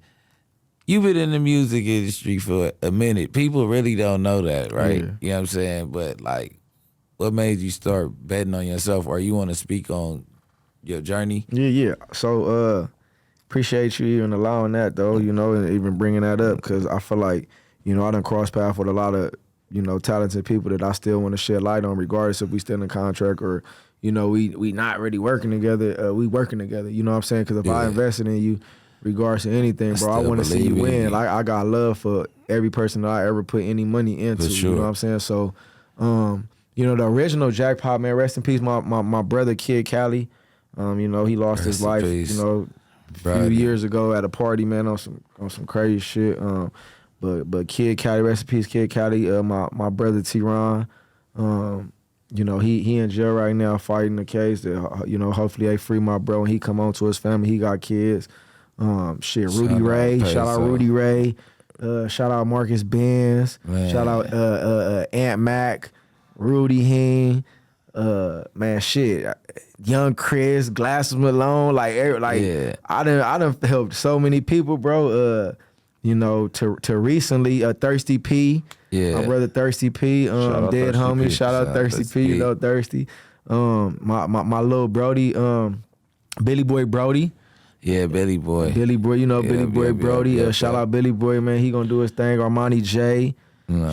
You've been in the music industry for a minute. People really don't know that, right? Yeah. You know what I'm saying? But like, what made you start betting on yourself, or you want to speak on your journey? Yeah. So appreciate you even allowing that, though, you know, and even bringing that up, because I feel like, you know, I done crossed paths with a lot of, you know, talented people that I still want to shed light on, regardless if we still in contract or, you know, we not really working together. We working together, you know what I'm saying? Because if I invested in you, regards to anything, bro, I want to see you win. Like, I got love for every person that I ever put any money into. Sure. You know what I'm saying? So, you know, the original Jackpot, man, rest in peace, my brother Kid Cali. You know, he lost his life, you know, a few years ago at a party, man, on some crazy shit. But Kid Cali, rest in peace, Kid Cali. My brother T-Ron, you know, he in jail right now fighting the case. That, you know, hopefully they free my bro and he come on to his family. He got kids. Rudy Ray, shout out Rudy Ray. Shout out Marcus Benz. Man. Shout out Ant Mac, Rudy Heen. Man, shit. Young Chris, Glasses Malone, I done helped so many people, bro. You know, to recently, Thirsty P, my brother Thirsty P, dead Thirsty homie. P. Shout out Thirsty P, you know Thirsty. My little Brody, Billy Boy Brody. Yeah, Billy Boy. Billy Boy, you know Billy Boy Brody. Shout out Billy Boy, man. He gonna do his thing. Armani J.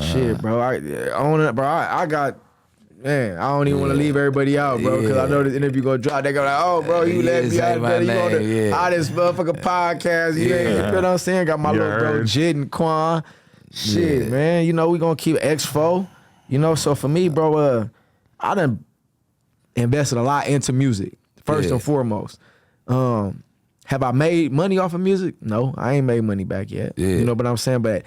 Shit, bro. I got. Man, I don't even want to leave everybody out, bro, because I know this interview gonna drop. They go like, oh, bro, you let me out there. You on the hottest motherfucking podcast. You know what I'm saying? Got my little bro Jid and Quan. Shit, man. You know, we gonna keep X4. You know, so for me, bro, I done invested a lot into music, first and foremost. Have I made money off of music? No, I ain't made money back yet. You know what I'm saying? But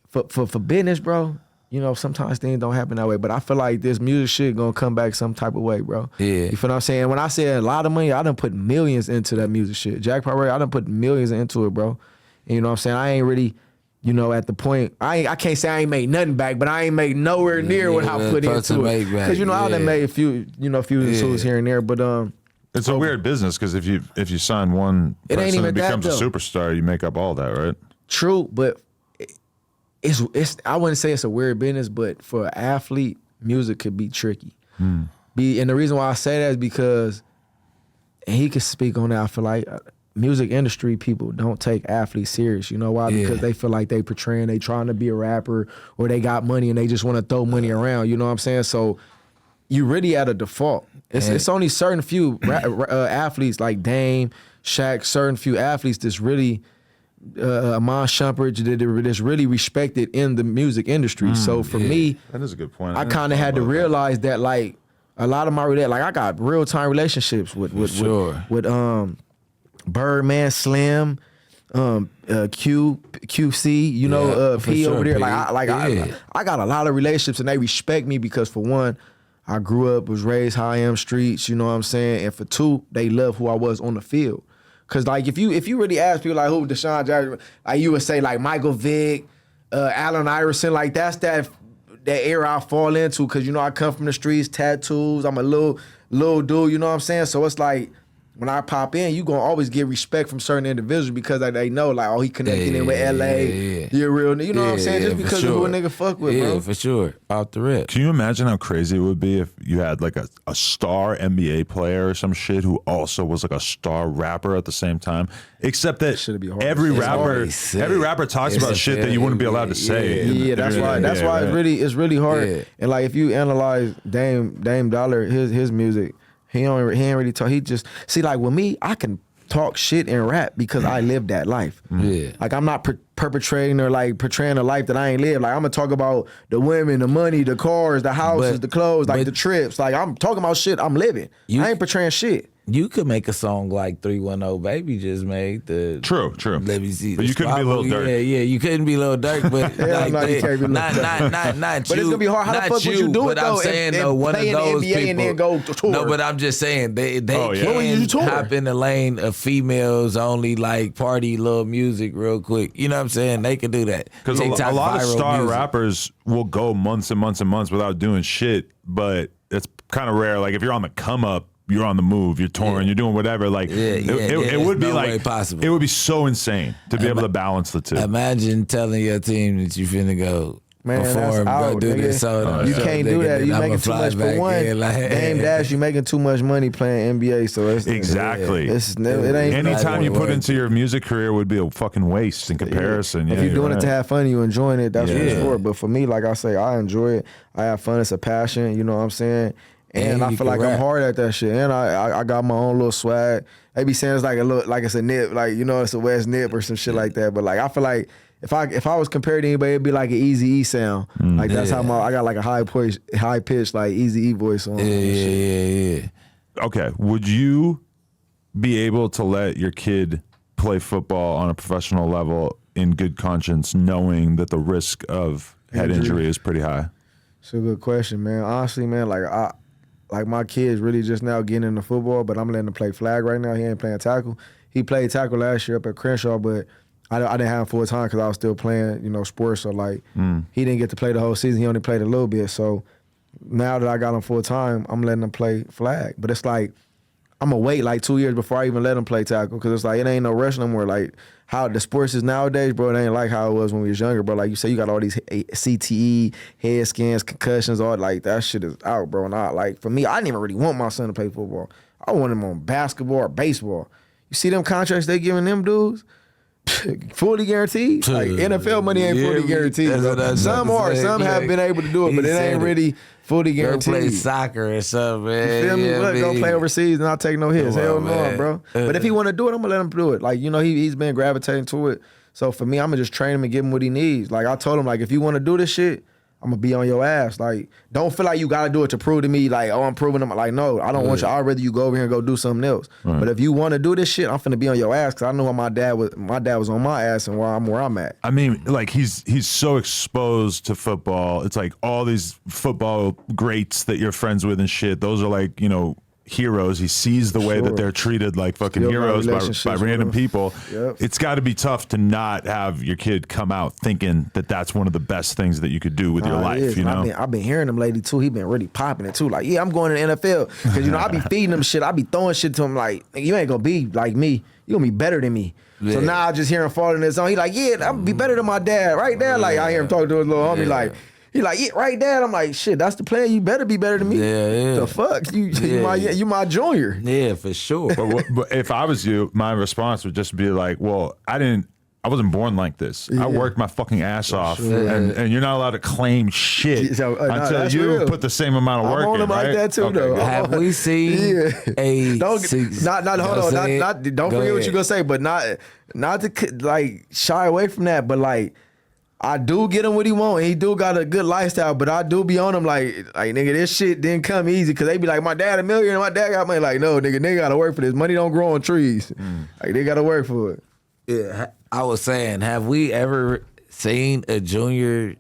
for business, bro, you know, sometimes things don't happen that way. But I feel like this music shit gonna come back some type of way, bro. Yeah. You feel what I'm saying? When I say a lot of money, I done put millions into that music shit. Jackpot Radio, I done put millions into it, bro. And you know what I'm saying? I ain't really, you know, at the point, I can't say I ain't made nothing back, but I ain't made nowhere near what I put into it. Because, you know, I done made a few, you know, tools here and there, but it's a weird business because if you sign one person that becomes a superstar, you make up all that, right? True, but it's I wouldn't say it's a weird business, but for an athlete, music could be tricky. And the reason why I say that is because, and he could speak on that, I feel like music industry people don't take athletes serious. You know why? Because they feel like they trying to be a rapper, or they got money and they just want to throw money around. You know what I'm saying? So you really at a default. It's only certain few athletes like Dame, Shaq, certain few athletes that's really Amon Shumpert that's really respected in the music industry. So for me, that is a good point. I kind of had to realize that like a lot of my I got real time relationships with Birdman, Slim, QC, you know, P over there. I got a lot of relationships and they respect me because for one, I grew up, was raised how I am streets, you know what I'm saying? And for two, they love who I was on the field. Cause like if you really ask people like who DeSean Jackson, like you would say like Michael Vick, Allen Iverson, like that's that era I fall into. Cause you know I come from the streets, tattoos. I'm a little dude, you know what I'm saying? So it's like when I pop in, you gonna always get respect from certain individuals because they know like, oh, he connected in with LA. You're real, you know what I'm saying? Just because of who a nigga fuck with, bro. Yeah, for sure. Off the rip. Can you imagine how crazy it would be if you had like a star NBA player or some shit who also was like a star rapper at the same time? Except that every rapper talks about shit that you wouldn't be allowed to say. Yeah, that's why it's really hard. Yeah. And like if you analyze Dame Dollar, his music, he ain't really talk. He just see like with me, I can talk shit and rap because I lived that life. Yeah, like I'm not perpetrating or like portraying a life that I ain't lived. Like I'm gonna talk about the women, the money, the cars, the houses, the clothes, like the trips. Like I'm talking about shit I'm living. I ain't portraying shit. You could make a song like 310 Baby just made. True. Let me see. But you couldn't be Lil Durk. Yeah, you couldn't be Lil Durk, but not you. But it's gonna be hard. How the fuck would you do it though? I'm saying though, one of those NBA people. And then go to tour. No, but I'm just saying they can hop in the lane of females only like party little music real quick. You know what I'm saying? They can do that. Because a lot of star rappers will go months and months and months without doing shit, but it's kind of rare. Like if you're on the come up, you're on the move, you're touring, you're doing whatever. Like it would be like possible. It would be so insane to be able to balance the two. Imagine telling your team that you finna go perform, go do this. You can't do that. You making too much for one. Dame Dash, you making too much money playing NBA. So it's exactly. It ain't. Anytime you put into your music career would be a fucking waste in comparison. If you're doing it to have fun, you enjoying it. That's what it's for. But for me, like I say, I enjoy it. I have fun. It's a passion. You know what I'm saying? And I feel like I'm hard at that shit. And I got my own little swag. They be saying it's like it's a nip, like, you know, it's a West nip or some shit like that. But like I feel like if I was compared to anybody, it'd be like an Easy E sound. Like that's how I got like a high pitch like Easy E voice on. Yeah. Okay, would you be able to let your kid play football on a professional level in good conscience, knowing that the risk of head injury is pretty high? It's a good question, man. Honestly, man, like my kid's really just now getting into football, but I'm letting him play flag right now. He ain't playing tackle. He played tackle last year up at Crenshaw, but I didn't have him full time because I was still playing, sports. So he didn't get to play the whole season. He only played a little bit. So now that I got him full time, I'm letting him play flag. But it's like I'm gonna wait like 2 years before I even let him play tackle because it's like it ain't no rush no more. Like how the sports is nowadays, bro, it ain't like how it was when we was younger, bro. Like you say, you got all these CTE, head scans, concussions, all like that shit is out, bro. And for me, I didn't even really want my son to play football. I want him on basketball or baseball. You see them contracts they giving them dudes? Fully guaranteed. Like NFL money ain't fully guaranteed. Some are. Some have been able to do it, but it ain't really fully guaranteed. Go play soccer or something, man. You feel me? Look, go play overseas and I'll take no hits. Hell no, bro. But if he want to do it, I'm gonna let him do it. Like he's been gravitating to it. So for me, I'm gonna just train him and give him what he needs. Like I told him, like if you want to do this shit, I'm gonna be on your ass. Like, don't feel like you gotta do it to prove to me, like, oh, I'm proving them. Like, no, I don't want you. I'd rather you go over here and go do something else. Right. But if you want to do this shit, I'm finna be on your ass because I know my dad was on my ass and where I'm at. I mean, like he's so exposed to football. It's like all these football greats that you're friends with and shit. Those are like, heroes. He sees the way that they're treated like fucking heroes by random people. Yep. It's got to be tough to not have your kid come out thinking that that's one of the best things that you could do with your life. I've been hearing him lately too. He been really popping it too. Like, yeah, I'm going to the NFL because I be feeding him shit. I be throwing shit to him like, you ain't gonna be like me. You gonna be better than me. Yeah. So now I just hear him falling in his zone. He like, yeah, I'm gonna be better than my dad right there. Like I hear him talking to his little homie like. He like, yeah, right, Dad. I'm like, shit, that's the plan. You better be better than me. Yeah. The fuck? You my junior. Yeah, for sure. But if I was you, my response would just be like, well, I wasn't born like this. Yeah. I worked my fucking ass off, and you're not allowed to claim shit until you put the same amount of work in, right? I'm on him like that too, though. Have we seen a don't forget what you're gonna say, but not to like shy away from that, but like. I do get him what he want. He do got a good lifestyle, but I do be on him like nigga, this shit didn't come easy because they be like, my dad a millionaire, my dad got money. Like, no, nigga, they gotta work for this. Money don't grow on trees. Like they gotta work for it. Yeah, I was saying, have we ever seen a junior?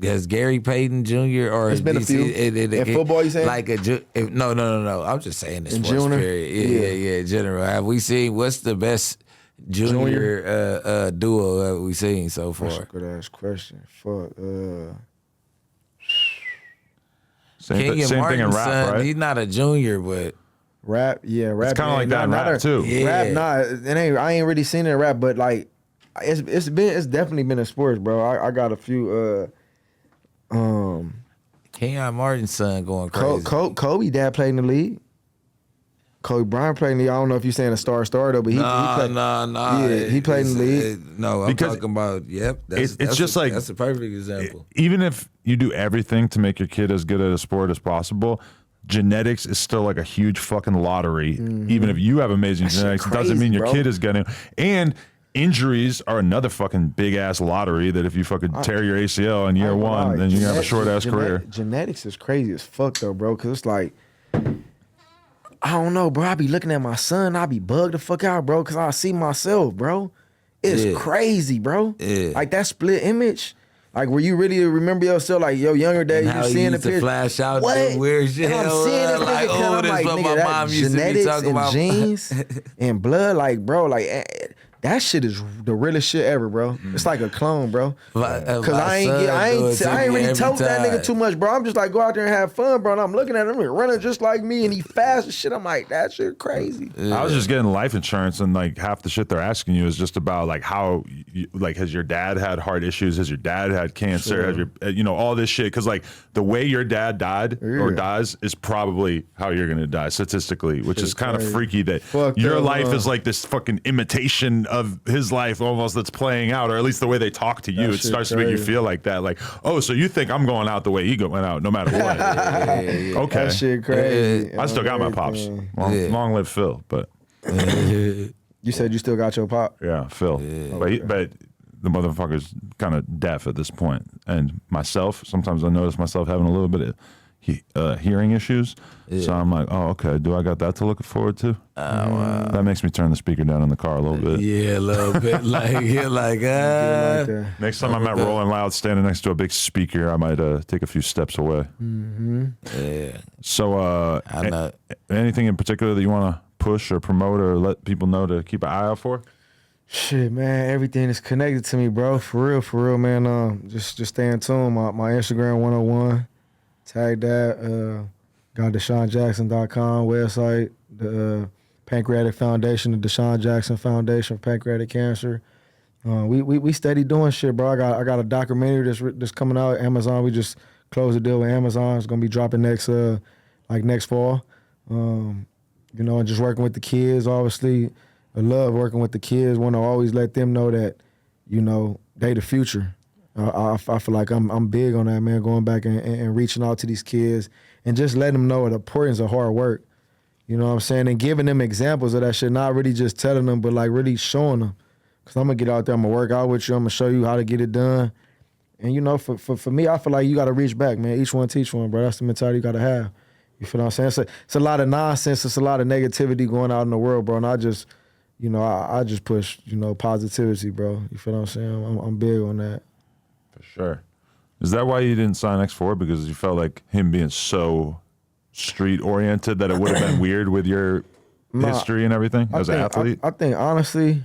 Has Gary Payton Jr. or it's been a few in football? You saying like no. I'm just saying the sports period. Yeah. In general, have we seen what's the best junior duo that we've seen so far? That's a good ass question. Fuck. Same thing in rap, son, right? He's not a junior, but rap. It's kind of like that in rap too. Yeah. Rap, I ain't really seen it in rap, but like it's definitely been in sports, bro. I got a few. Kenyon Martin's son going crazy. Kobe dad played in the league. Kobe Bryant played in the league. I don't know if you're saying a star though, but he played. Yeah, he played in the league. No, I'm talking about. Yep, that's a perfect example. Even if you do everything to make your kid as good at a sport as possible, genetics is still like a huge fucking lottery. Mm-hmm. Even if you have amazing genetics, it doesn't mean your kid is gonna. And injuries are another fucking big ass lottery. That if you fucking tear your ACL in year one, then you're gonna have a short ass career. Genetics is crazy as fuck though, bro. Because it's like. I don't know, bro. I be looking at my son. I be bugged the fuck out, bro, because I see myself, bro. It's crazy, bro. Yeah. Like that split image. Like where you really remember yourself, like your younger days, you seeing the picture. Flash out the weird shit. And I'm seeing this nigga, I'm like, nigga, that genetics and genes and blood, like, bro, like that shit is the realest shit ever, bro. It's like a clone, bro. Cause I ain't really told that nigga too much, bro. I'm just like, go out there and have fun, bro. And I'm looking at him running just like me, and he fast and shit. I'm like, that shit crazy. I was just getting life insurance, and like half the shit they're asking you is just about like how, like, has your dad had heart issues? Has your dad had cancer? Has your, all this shit? Because like the way your dad died or dies is probably how you're gonna die statistically, which is kind of freaky. That your life is like this fucking imitation of his life almost that's playing out, or at least the way they talk to you, it starts to make you feel like that. Like, oh, so you think I'm going out the way he went out no matter what. Okay. That shit crazy. I still got my pops. Long live Phil, but you said you still got your pop? Yeah, Phil. But the motherfucker's kind of deaf at this point. And myself, sometimes I notice myself having a little bit of hearing issues. Yeah. So I'm like, oh, okay, do I got that to look forward to? Oh, wow. That makes me turn the speaker down in the car a little bit. Yeah, a little bit. Like, you're like, Next time I'm at Rolling Loud standing next to a big speaker, I might take a few steps away. Mm-hmm. Yeah. So anything in particular that you want to push or promote or let people know to keep an eye out for? Shit, man, everything is connected to me, bro. For real, man. Just stay in tune. My Instagram 101. Tag that. Got DeSeanJackson.com website. The Pancreatic Foundation, the DeSean Jackson Foundation for Pancreatic Cancer. We steady doing shit, bro. I got a documentary that's coming out at Amazon. We just closed a deal with Amazon. It's gonna be dropping next fall. And just working with the kids. Obviously, I love working with the kids. Want to always let them know that, they the future. I feel like I'm big on that, man. Going back and reaching out to these kids and just letting them know the importance of hard work. You know what I'm saying? And giving them examples of that shit, not really just telling them, but like really showing them. Cause I'm gonna get out there, I'm gonna work out with you, I'm gonna show you how to get it done. And for me, I feel like you gotta reach back, man. Each one teach one, bro. That's the mentality you gotta have. You feel what I'm saying? It's a lot of nonsense, it's a lot of negativity going out in the world, bro. And I just, I just push, positivity, bro. You feel what I'm saying? I'm big on that. For sure. Is that why you didn't sign X4? Because you felt like him being so street oriented that it would have been weird with your history and everything as an athlete? I think honestly,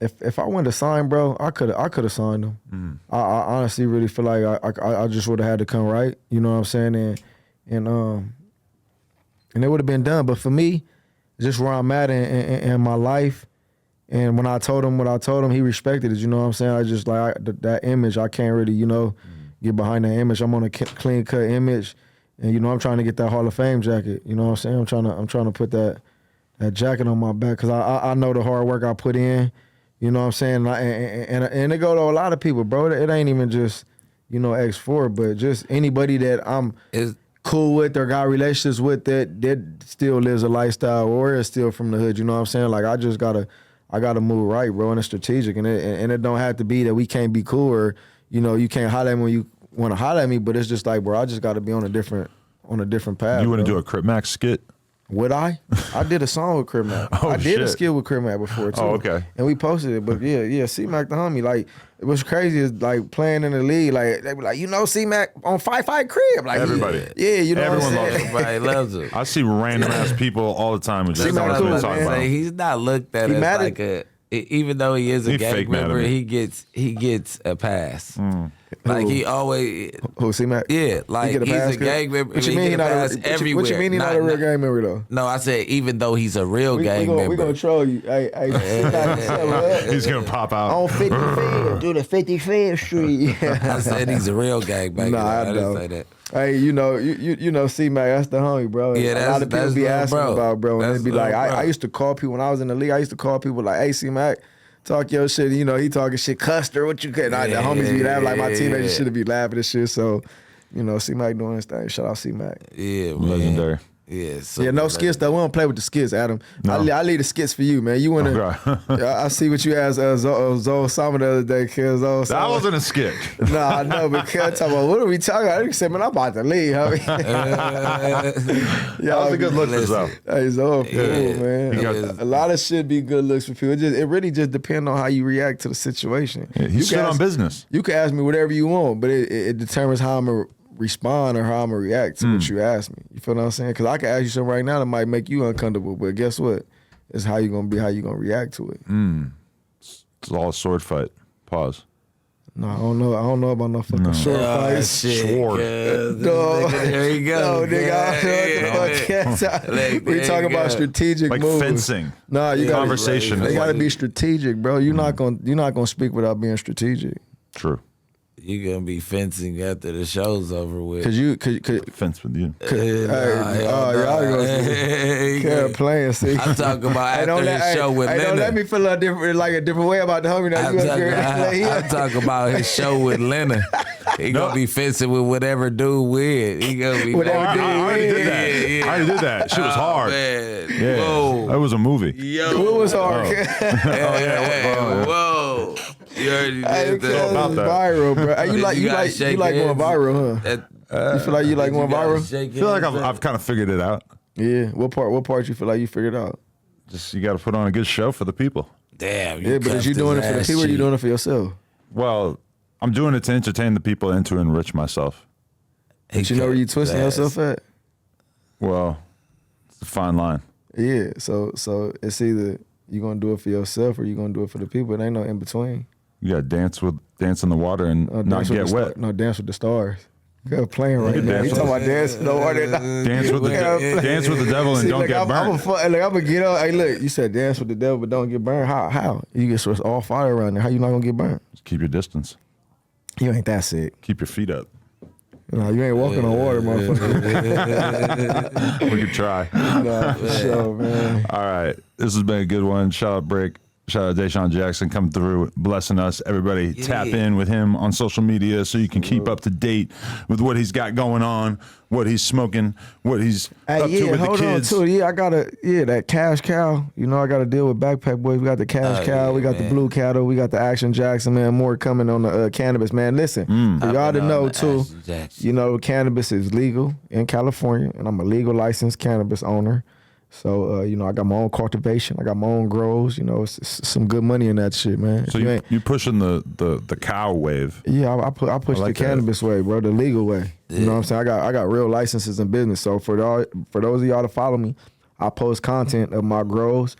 if I wanted to sign, bro, I could have signed him. I honestly really feel like I just would have had to come right. You know what I'm saying? And it would have been done. But for me, just where I'm at in my life, and when I told him what I told him, he respected it. You know what I'm saying? I just like that image. I can't really, get behind that image. I'm on a clean cut image, and I'm trying to get that Hall of Fame jacket. You know what I'm saying? I'm trying to put that jacket on my back because I know the hard work I put in. You know what I'm saying? And it go to a lot of people, bro. It ain't even just X4, but just anybody that I'm cool with or got relationships with that still lives a lifestyle or is still from the hood. You know what I'm saying? Like I gotta move right, bro, and it's strategic, and it don't have to be that we can't be cool or you can't holler at me when you want to holler at me, but it's just like, bro, I just got to be on a different path. You want to do a Crip Max skit? Would I? I did a song with Crip Mac. I did a skit with Crip Mac before too. Oh, okay. And we posted it, but yeah, C-Mac the homie. Like it was crazy is like playing in the league. Like they be like, C-Mac on Fight Crib. Like everybody. Yeah, everyone loves him. Everybody loves him. I see random ass people all the time who just C-Mac talking cool, about. He's not looked at as like even though he is a gang member, he gets a pass. Like he always C-Mac? Yeah, like he's a gang member. What you mean everywhere? What you mean he's not a real gang member though? No, I said even though he's a real gang member. We're gonna troll you. Hey, he's gonna pop out on 55th, do the 55th Street. I said he's a real gang member. Nah, I didn't say that. Hey, C-Mac, that's the homie, bro. Yeah, a lot of people be asking about, bro. And they'd be like, I used to call people when I was in the league. I used to call people like, hey, C-Mac, talk your shit. He talking shit, Custer, what you get? The homies be laughing, like my teammates should be laughing and shit. So, C-Mac doing his thing. Shout out C-Mac. Yeah, man. Legendary. Yeah, no skits though. We don't play with the skits, Adam. No. I leave the skits for you, man. You wanna? I see what you asked Zoe Sama the other day, cause that wasn't a skit. Nah, I know, but Kel talking about what are we talking about? He said, man, I'm about to leave, homie. That was a good look for Zoe. Hey, Zoe, cool, man. A lot of shit be good looks for people. It really just depends on how you react to the situation. Yeah, he's good on business. You can ask me whatever you want, but it determines how I'm gonna respond or how I'm gonna react to what you ask me. You feel what I'm saying? Because I can ask you something right now that might make you uncomfortable, but guess what? It's how you gonna be, how you gonna react to it. It's all a sword fight. Pause. No, I don't know about no fucking sword fights. Sword. There you go. No, nigga, I don't know what we talking about strategic like moves. Fencing. Nah, you conversation. They gotta be strategic, bro. You're not gonna speak without being strategic. True. You're gonna be fencing after the show's over with. Could fence with you. Y'all playing. See, I'm talking about after the show with Leonard. Don't let me feel a different way about the homie. I'm talking about his show with Leonard. He gonna be fencing with whatever dude with. He gonna be whatever dude. I already did that. Yeah. I already did that. Shit was hard. Man. Yeah, whoa. that was a movie. Yo, what was hard? Whoa. You already Hey, did that. about that. viral, bro. Hey, you like going viral, huh? You feel like you like going viral? I feel like I've kind of figured it out. Yeah. What part you feel like you figured out? Just you got to put on a good show for the people. Damn. Yeah, but is you doing it for the people or you doing it for yourself? Well, I'm doing it to entertain the people and to enrich myself. But you know where you twisting yourself at? Well, it's a fine line. Yeah. So it's either you gonna do it for yourself or you gonna do it for the people. It ain't no in between. You got to dance in the water and not Dance with get the wet. No, dance with the stars. You're playing right can now. dance You with talking about dance in the water? Dance with the devil and See, don't look, get burnt. I'm gonna get up. Hey, look, you said dance with the devil, but don't get burned. How? You get so it's all fire around there. How you not gonna get burned? Just keep your distance. You ain't that sick. Keep your feet up. No, you ain't walking on water, motherfucker. We could try. Nah, for sure, man. All right. This has been a good one. Shout out Bricc. Shout out DeSean Jackson coming through, blessing us. Everybody tap in with him on social media so you can keep up to date with what he's got going on, what he's smoking, what he's up to with the kids. Hold on, too. Yeah, I got that cash cow. You know, I got to deal with Backpack Boys. We got the cash cow. We got the blue cattle. We got the Action Jackson, man. More coming on the cannabis, man. Listen, for y'all to know, too, you know, cannabis is legal in California, and I'm a legal licensed cannabis owner. So, you know, I got my own cultivation. I got my own grows. You know, it's some good money in that shit, man. So you pushing the cow wave. Yeah, I push like the cannabis way, bro, the legal way. Yeah. You know what I'm saying? I got real licenses in business. So for those of y'all to follow me, I post content of my grows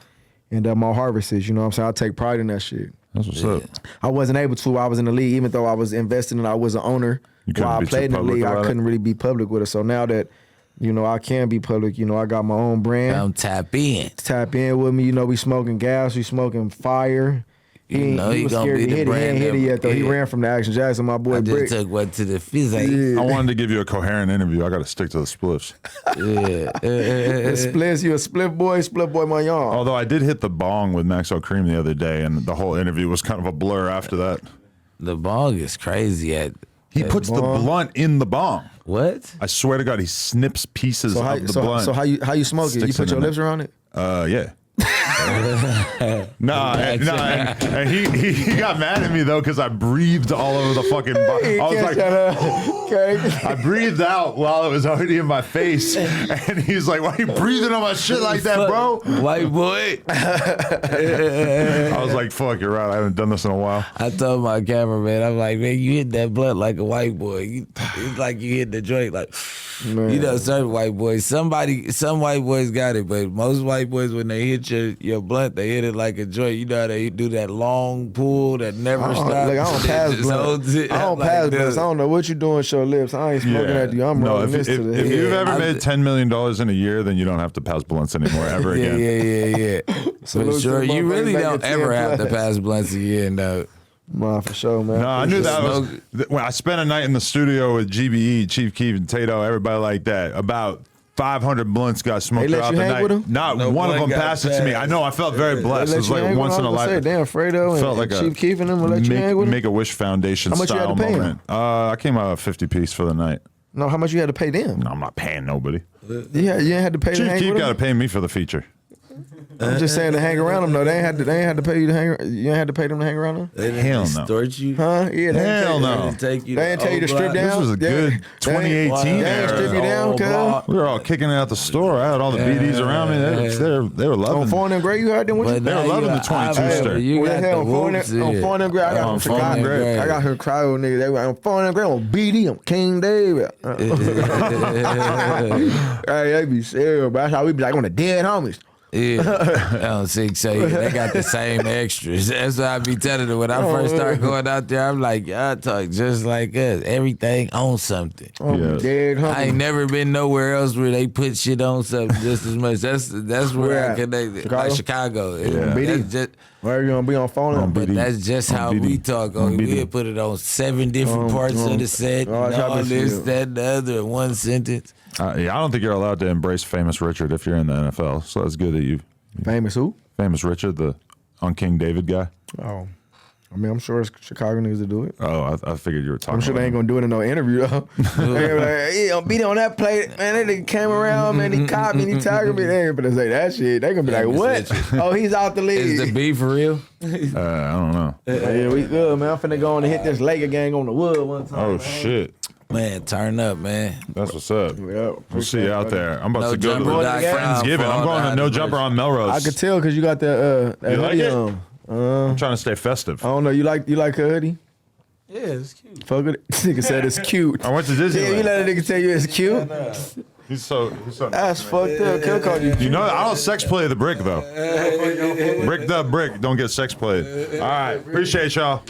and of my harvests. You know what I'm saying? I take pride in that shit. That's what's up. I wasn't able to. I was in the league, even though I was investing and I was an owner. While I played in the league, I couldn't really be public with it. So now that you know, I can be public. You know, I got my own brand. Come tap in. Tap in with me. You know, we smoking gas. We smoking fire. He was scared to hit it. He ain't hit it yet, though. He ran from the Action Jackson, my boy Bricc. I just took one to the physics. Yeah. I wanted to give you a coherent interview. I got to stick to the spliffs. Splits, you a split boy, my yarn. Although I did hit the bong with Maxo Cream the other day, and the whole interview was kind of a blur after that. The bong is crazy. He puts the blunt in the bong. What? I swear to God, he snips pieces of the blunt. So how you smoke it? You put your lips around it? Yeah. And he got mad at me though because I breathed all over the fucking I was like, I breathed out while it was already in my face, and he's like, "Why are you breathing on my shit like that, bro?" White boy. I was like, "Fuck, you're right. I haven't done this in a while." I told my cameraman, I'm like, "Man, you hit that blunt like a white boy. It's like you hit the joint like." Man. You know, certain white boys. Some white boys got it, but most white boys, when they hit your blunt, they hit it like a joint. You know how they do that long pull that never stops. Like, I don't pass blunts. I don't pass blunts. I don't know what you doing with your lips. I ain't smoking at you. I'm rolling this to the head. If you've ever made $10 million in a year, then you don't have to pass blunts anymore ever again. Yeah. For sure. You really don't ever have to pass blunts again, though. Man, for sure, man. No, I knew that was when I spent a night in the studio with GBE, Chief Keef, and Tato, everybody like that. About 500 blunts got smoked throughout the night. Not one of them passed it to me. I know. I felt very blessed. It was like once in a lifetime. Damn, Fredo felt and like Chief Keef and them will let you hang with them. Make a Wish Foundation style moment. I came out 50 piece for the night. No, how much you had to pay them? No, I'm not paying nobody. Yeah, you ain't had to pay them. Chief Keef got to pay me for the feature. I'm just saying to hang around them though. They ain't had to pay you to hang. You ain't had to pay them to hang around them. They didn't extort you, huh? Yeah, hell no. They didn't tell you to strip down. This was a good 2018 era. Strip you down, cuz we were all kicking it out the store. I had all the BDs around me. They were loving. On phone and Gray, you heard them with you. They were loving the 22 stir. You got the whoops on phone and Gray. I got Chicago. I got her cryo nigga. They were on phone and Gray on BD. I'm King David. Hey, they be serious, bro. That's how we be like on the dead homies. Yeah, I don't think so. They got the same extras. That's what I be telling them when I first start going out there. I'm like, y'all talk just like us. Everything on something. Dead homies. I ain't never been nowhere else where they put shit on something just as much. That's where I connected. Like Chicago. That's just, where you gonna be on phone? But that's just how we talk. We put it on 7 different parts of the set. All this, that, and the other in one sentence. I don't think you're allowed to embrace Famous Richard if you're in the NFL. So it's good that you. Famous who? Famous Richard, the on King David guy. Oh, I mean, I'm sure it's Chicago niggas to do it. Oh, I figured you were talking. I'm sure they ain't gonna do it in no interview though. They gonna be like, hey, I'm beating on that play, man. That nigga came around, man. He caught me, he tackled me. They ain't gonna say that shit. They gonna be like, what? Oh, he's out the league. Is the beef for real? I don't know. Yeah, we good, man. I'm finna go on and hit this Laker gang on the wood one time. Oh man. shit. Man, turn up, man. That's what's up. Yeah, We'll see you out there. I'm about No to go to Jumper the .com Friendsgiving. for I'm all going to the No items. Jumper on Melrose. I could tell because you got that You like hoodie it? on. I'm trying to stay festive. I don't know. You like her hoodie? Yeah, it's cute. Fuck with it. Nigga said it's cute. I went to Disneyland. Yeah, you let a nigga tell you it's cute. He's so That's fucked up. Could call you. You know, I don't sex play the Brick though. Brick the Brick don't get sex played. All right, appreciate y'all.